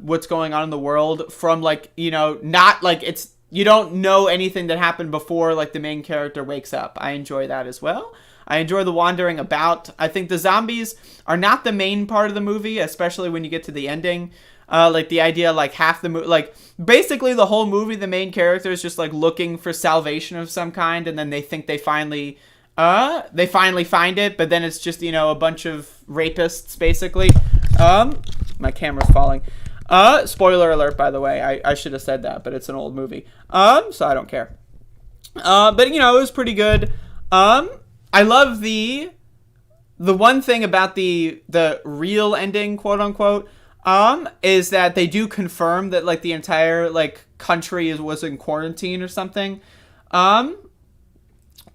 what's going on in the world from like, not like it's, you don't know anything that happened before like the main character wakes up. I enjoy that as well. I enjoy the wandering about. I think the zombies are not the main part of the movie, especially when you get to the ending. Like the idea, like half the movie, like basically the whole movie, the main character is just like looking for salvation of some kind, and then they think they finally find it, but then it's just, a bunch of rapists, basically. My camera's falling. Spoiler alert, by the way. I should have said that, but it's an old movie. So I don't care. But, it was pretty good. I love the one thing about the real ending, quote unquote, is that they do confirm that, like, the entire, like, country was in quarantine or something.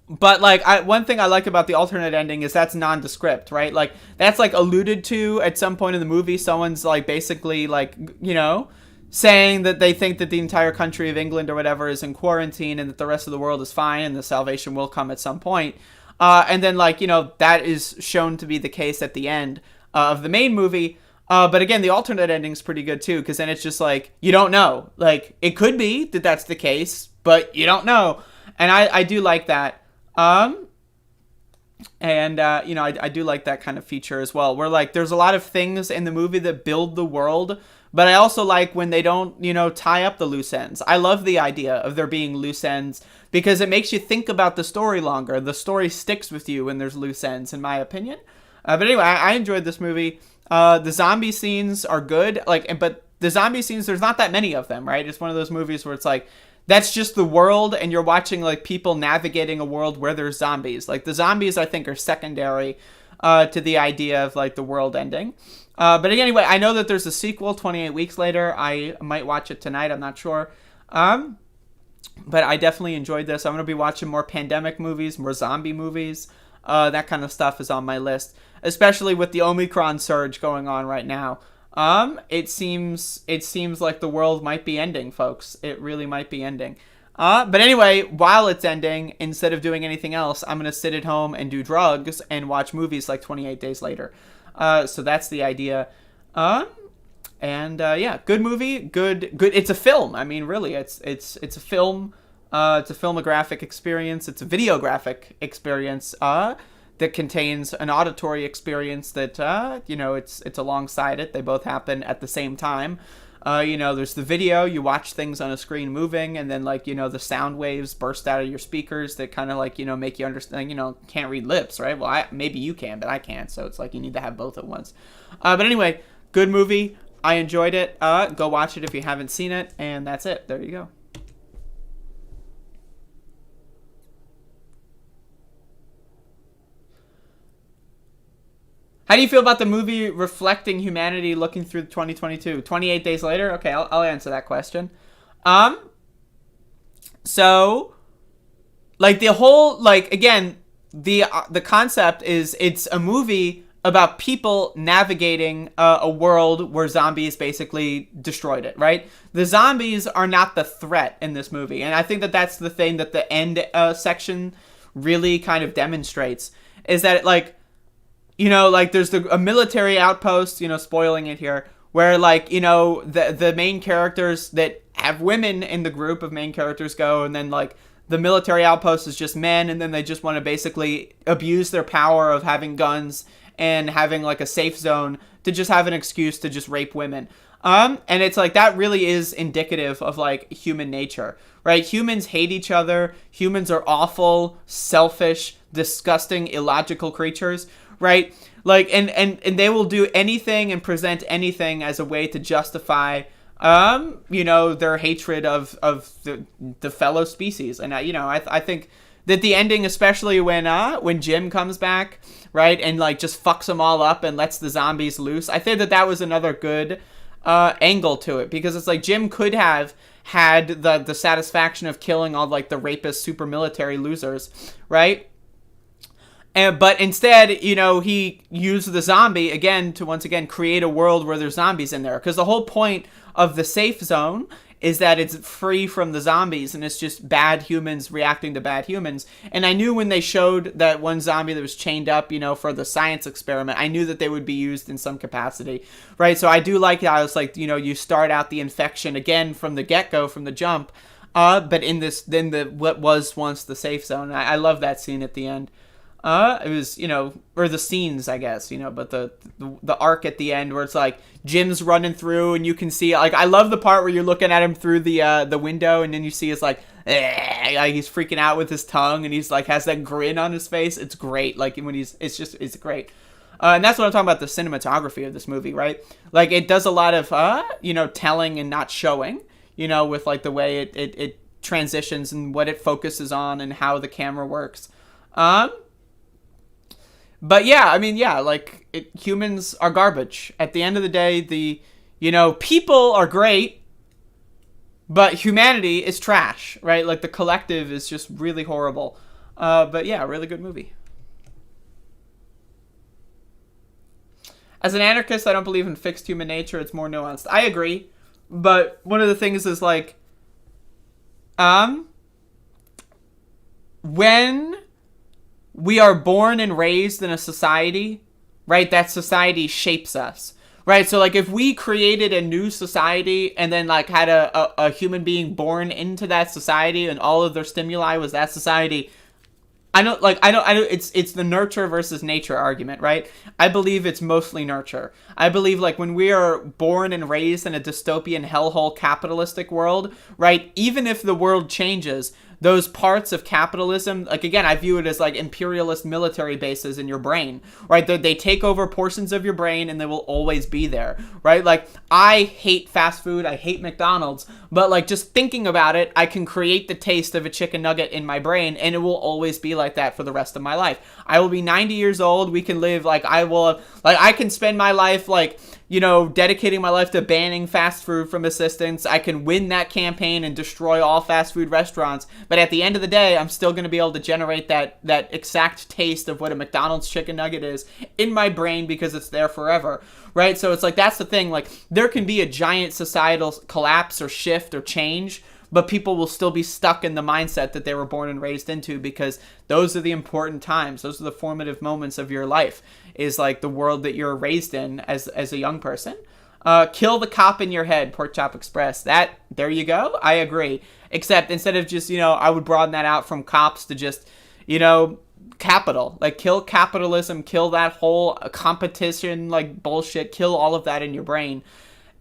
But, like, one thing I like about the alternate ending is that's nondescript, right? Like, that's, like, alluded to at some point in the movie. Someone's, like, basically, like, saying that they think that the entire country of England or whatever is in quarantine and that the rest of the world is fine and the salvation will come at some point. And then, like, that is shown to be the case at the end of the main movie. But again, the alternate ending is pretty good, too, because then it's just, like, you don't know. Like, it could be that that's the case, but you don't know. And I do like that. I do like that kind of feature as well, where, like, there's a lot of things in the movie that build the world, but I also like when they don't, tie up the loose ends. I love the idea of there being loose ends because it makes you think about the story longer. The story sticks with you when there's loose ends, in my opinion. But anyway, I enjoyed this movie. The zombie scenes are good, like, but the zombie scenes, there's not that many of them, right? It's one of those movies where it's like, that's just the world, and you're watching like people navigating a world where there's zombies. Like the zombies, I think, are secondary to the idea of like the world ending. But anyway, I know that there's a sequel 28 weeks later. I might watch it tonight. I'm not sure. But I definitely enjoyed this. I'm going to be watching more pandemic movies, more zombie movies. That kind of stuff is on my list, especially with the Omicron surge going on right now. It seems like the world might be ending, folks. It really might be ending. But anyway, while it's ending, instead of doing anything else, I'm going to sit at home and do drugs and watch movies like 28 Days Later. So that's the idea. Yeah, good movie, good. It's a film. I mean, really, it's a film. It's a filmographic experience. It's a videographic experience that contains an auditory experience that it's alongside it. They both happen at the same time. There's the video. You watch things on a screen moving, and then the sound waves burst out of your speakers that kind of make you understand. Can't read lips, right? Well, maybe you can, but I can't. So it's like you need to have both at once. But anyway, good movie. I enjoyed it. Go watch it if you haven't seen it, and that's it. There you go. How do you feel about the movie reflecting humanity looking through 2022? 28 Days Later? Okay, I'll answer that question. So, like, the whole, like, again, the concept is it's a movie about people navigating a world where zombies basically destroyed it, right? The zombies are not the threat in this movie, and I think that that's the thing that the end section really kind of demonstrates, is that, there's a military outpost, spoiling it here, where, the main characters that have women in the group of main characters go, and then, the military outpost is just men, and then they just want to basically abuse their power of having guns and having, a safe zone to just have an excuse to just rape women. And it's that really is indicative of human nature, right? Humans hate each other. Humans are awful, selfish, disgusting, illogical creatures, right? And they will do anything and present anything as a way to justify, their hatred of the fellow species. And I think that the ending, especially when Jim comes back, right, and just fucks them all up and lets the zombies loose, I think that was another good angle to it, because it's Jim could have had the satisfaction of killing all the rapist super military losers, right? But instead, he used the zombie again to once again create a world where there's zombies in there. Because the whole point of the safe zone is that it's free from the zombies, and it's just bad humans reacting to bad humans. And I knew when they showed that one zombie that was chained up, for the science experiment, I knew that they would be used in some capacity, right? So I do like that. I was you start out the infection again from the get-go, from the jump, but in what was once the safe zone. I love that scene at the end. It was, or the scenes, I guess, but the arc at the end where it's Jim's running through and you can see, I love the part where you're looking at him through the window, and then you see it's he's freaking out with his tongue, and he's has that grin on his face. It's great. When it's great. And that's what I'm talking about, the cinematography of this movie, right? It does a lot of, telling and not showing, with the way it transitions and what it focuses on and how the camera works. But yeah, I mean, yeah, humans are garbage. At the end of the day, people are great, but humanity is trash, right? The collective is just really horrible. But yeah, really good movie. As an anarchist, I don't believe in fixed human nature. It's more nuanced. I agree. But one of the things is when we are born and raised in a society, right, that society shapes us, right? So if we created a new society and then had a human being born into that society and all of their stimuli was that society, it's the nurture versus nature argument, right? I believe it's mostly nurture. I believe when we are born and raised in a dystopian hellhole capitalistic world, right, even if the world changes, those parts of capitalism, like, again, I view it as like imperialist military bases in your brain, right? They take over portions of your brain and they will always be there, right? Like, I hate fast food, I hate McDonald's, but like, just thinking about it, I can create the taste of a chicken nugget in my brain, and it will always be like that for the rest of my life. I will be 90 years old, we can live, like, I can spend my life, like, you know, dedicating my life to banning fast food from existence. I can win that campaign and destroy all fast food restaurants. But at the end of the day, I'm still going to be able to generate that exact taste of what a McDonald's chicken nugget is in my brain because it's there forever, right? So it's like, that's the thing. Like, there can be a giant societal collapse or shift or change, but people will still be stuck in the mindset that they were born and raised into, because those are the important times. Those are the formative moments of your life, is like the world that you're raised in as a young person. Kill the cop in your head, Pork Chop Express. There you go. I agree. Except instead of just, you know, I would broaden that out from cops to just, you know, capital. Like, kill capitalism, kill that whole competition, like, bullshit, kill all of that in your brain.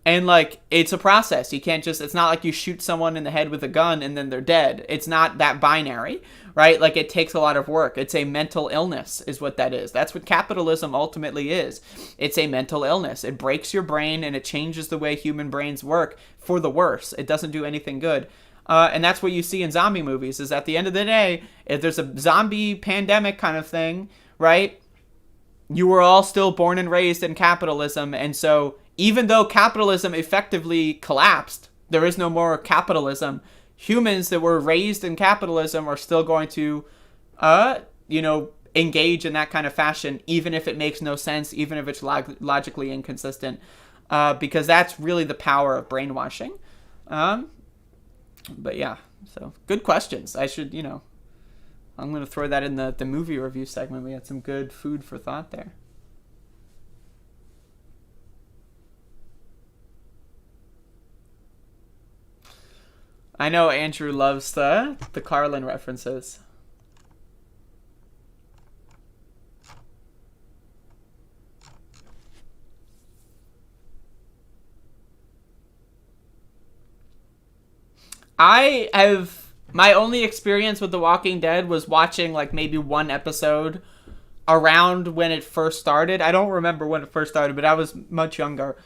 And, like, it's a process. You can't just, it's not like you shoot someone in the head with a gun and then they're dead. It's not that binary, right? Like, it takes a lot of work. It's a mental illness is what that is. That's what capitalism ultimately is. It's a mental illness. It breaks your brain and it changes the way human brains work for the worse. It doesn't do anything good. And that's what you see in zombie movies, is at the end of the day, if there's a zombie pandemic kind of thing, right? You were all still born and raised in capitalism, and so even though capitalism effectively collapsed, there is no more capitalism, humans that were raised in capitalism are still going to, you know, engage in that kind of fashion, even if it makes no sense, even if it's logically inconsistent, because that's really the power of brainwashing. But yeah, so good questions. I should, you know, I'm going to throw that in the movie review segment. We had some good food for thought there. I know Andrew loves the Carlin references. My only experience with The Walking Dead was watching like maybe one episode around when it first started. I don't remember when it first started, but I was much younger.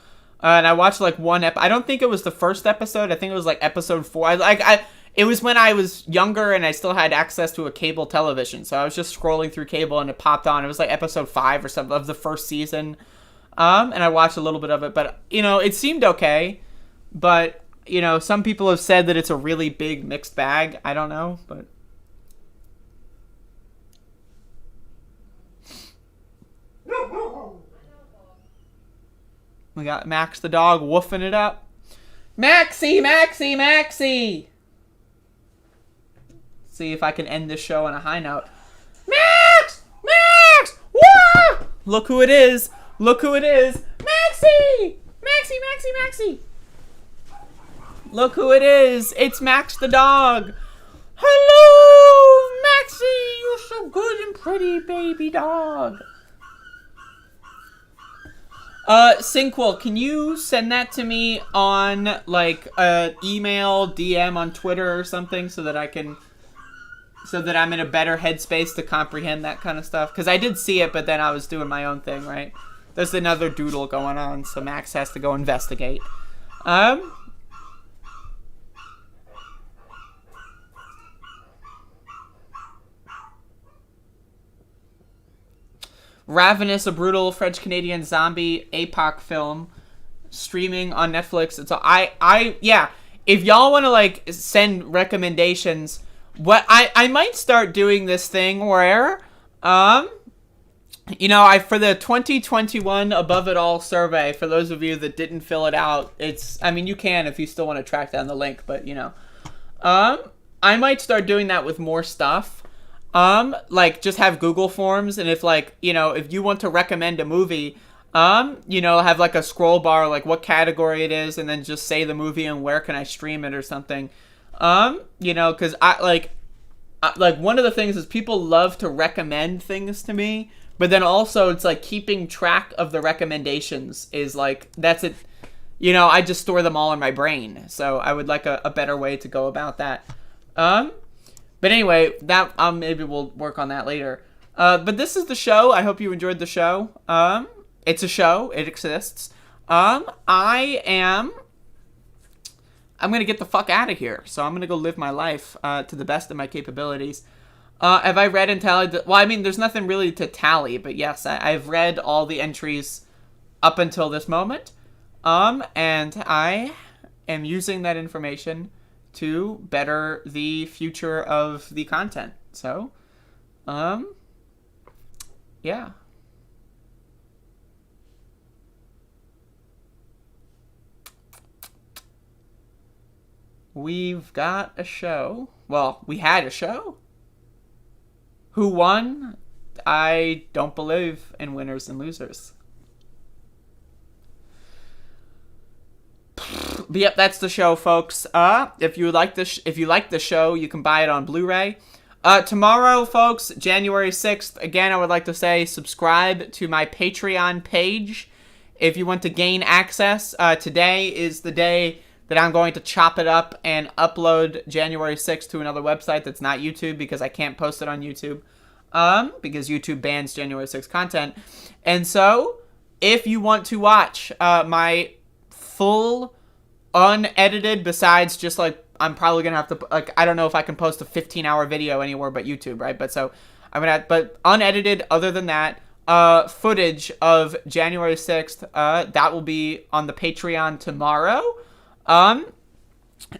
And I watched like one I don't think it was the first episode. I think it was like episode 4. It was when I was younger and I still had access to a cable television. So I was just scrolling through cable and it popped on. It was like episode 5 or something of the first season. And I watched a little bit of it, but you know, it seemed okay. But you know, some people have said that it's a really big mixed bag. I don't know, but we got Max the dog woofing it up. Maxie, Maxie, Maxie! See if I can end this show on a high note. Max! Max! Wah! Look who it is! Look who it is! Maxie! Maxie, Maxie, Maxie! Look who it is! It's Max the dog! Hello, Maxie! You're so good and pretty, baby dog. Synquel, can you send that to me on, like, email, DM on Twitter or something so that I'm in a better headspace to comprehend that kind of stuff? Because I did see it, but then I was doing my own thing, right? There's another doodle going on, so Max has to go investigate. Ravenous, a brutal French-Canadian zombie APOC film streaming on Netflix. It's yeah. If y'all want to like send recommendations, what I might start doing this thing where you know, for the 2021 Above It All survey, for those of you that didn't fill it out, I mean, you can if you still want to track down the link, but you know, I might start doing that with more stuff. Like just have Google Forms, and if like, you know, if you want to recommend a movie, you know, have like a scroll bar, like what category it is, and then just say the movie and where can I stream it or something. You know, cause I one of the things is people love to recommend things to me, but then also it's like keeping track of the recommendations is like, that's it. You know, I just store them all in my brain. So I would like a better way to go about that. But anyway, that maybe we'll work on that later. But this is the show. I hope you enjoyed the show. It's a show. It exists. I'm gonna get the fuck out of here. So I'm gonna go live my life to the best of my capabilities. Have I read and tallied? Well, I mean, there's nothing really to tally, but yes, I've read all the entries up until this moment. And I am using that information to better the future of the content. So, yeah. We've got a show. Well, we had a show. Who won? I don't believe in winners and losers. But yep, that's the show, folks. If you like the show, you can buy it on Blu-ray. Tomorrow, folks, January 6th. Again, I would like to say subscribe to my Patreon page if you want to gain access. Today is the day that I'm going to chop it up and upload January 6th to another website that's not YouTube, because I can't post it on YouTube, because YouTube bans January 6th content. And so, if you want to watch my full, unedited, besides just like, I'm probably going to have to, like, I don't know if I can post a 15-hour video anywhere but YouTube, right? But so, I'm going to, but unedited, other than that, footage of January 6th, that will be on the Patreon tomorrow.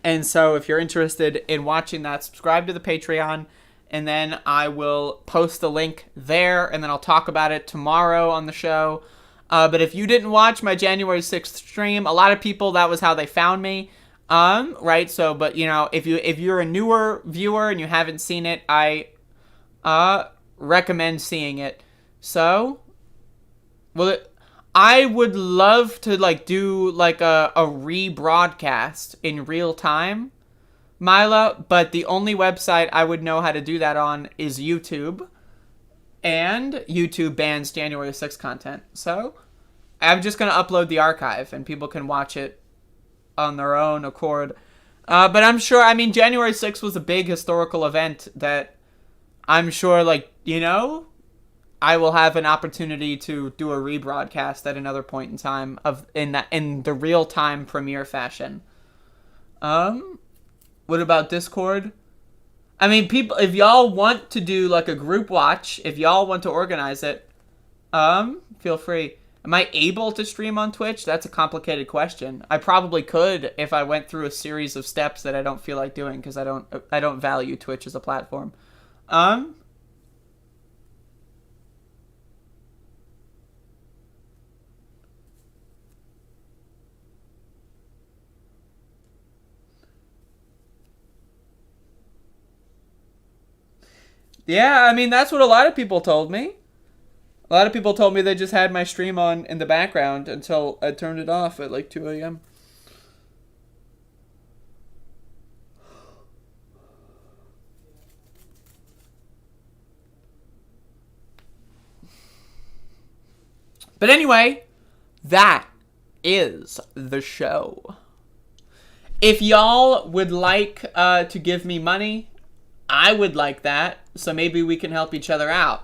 And so if you're interested in watching that, subscribe to the Patreon, and then I will post the link there, and then I'll talk about it tomorrow on the show. But if you didn't watch my January 6th stream, a lot of people, that was how they found me. Right? So, but you know, if you're a newer viewer and you haven't seen it, I, recommend seeing it. So, I would love to like do like a rebroadcast in real time, Mila, but the only website I would know how to do that on is YouTube, and YouTube bans January 6th content. So I'm just going to upload the archive and people can watch it on their own accord. But I'm sure, I mean, January 6th was a big historical event that I'm sure, like, you know, I will have an opportunity to do a rebroadcast at another point in time in the real time premiere fashion. What about Discord? I mean, people, if y'all want to do like a group watch, if y'all want to organize it, feel free. Am I able to stream on Twitch? That's a complicated question. I probably could if I went through a series of steps that I don't feel like doing, because I don't value Twitch as a platform. Yeah, I mean, that's what a lot of people told me. A lot of people told me they just had my stream on in the background until I turned it off at like 2 a.m. But anyway, that is the show. If y'all would like to give me money, I would like that, so maybe we can help each other out.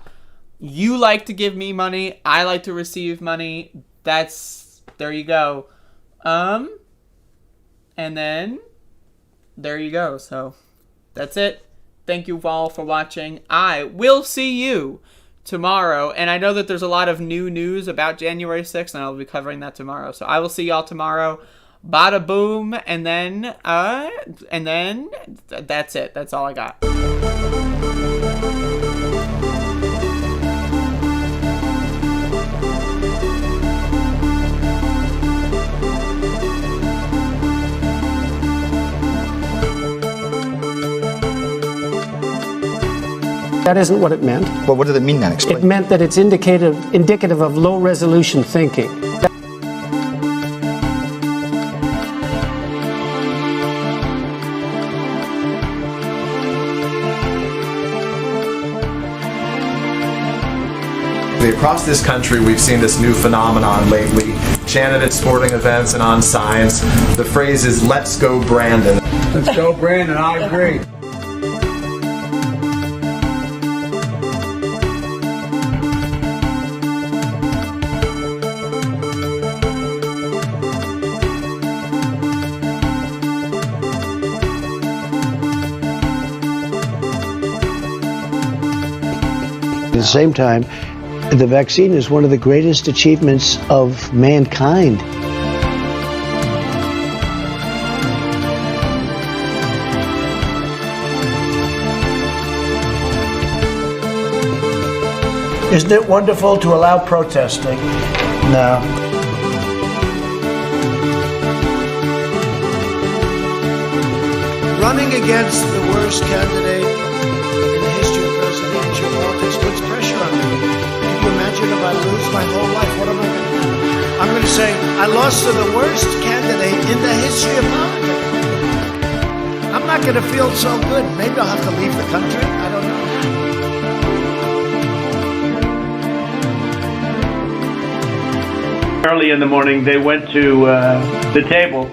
You like to give me money, I like to receive money. There you go. And then, there you go. So, that's it. Thank you all for watching. I will see you tomorrow. And I know that there's a lot of new news about January 6th, and I'll be covering that tomorrow. So, I will see y'all tomorrow. Bada boom, and then that's it. That's all I got. That isn't what it meant. Well, what did it mean then? Explain. It meant that it's indicative of low-resolution thinking. Across this country, we've seen this new phenomenon lately, chanted at sporting events and on signs. The phrase is, "Let's go, Brandon." Let's go, Brandon. I agree. the same time, the vaccine is one of the greatest achievements of mankind. Isn't it wonderful to allow protesting? No. Running against the worst candidate in the history of presidential politics puts pressure on me. Can you imagine if I lose my whole life? What am I going to do? I'm going to say, I lost to the worst candidate in the history of politics. I'm not going to feel so good. Maybe I'll have to leave the country. I don't know. Early in the morning, they went to the table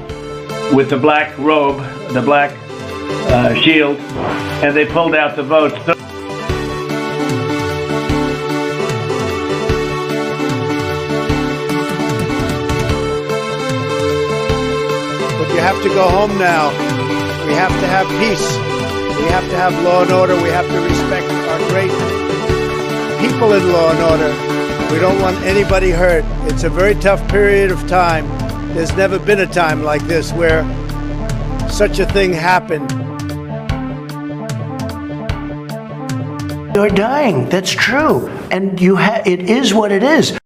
with the black robe, the black shield, and they pulled out the votes. But you have to go home now. We have to have peace. We have to have law and order. We have to respect our great people in law and order. We don't want anybody hurt. It's a very tough period of time. There's never been a time like this where such a thing happened. You're dying. That's true. And it is what it is.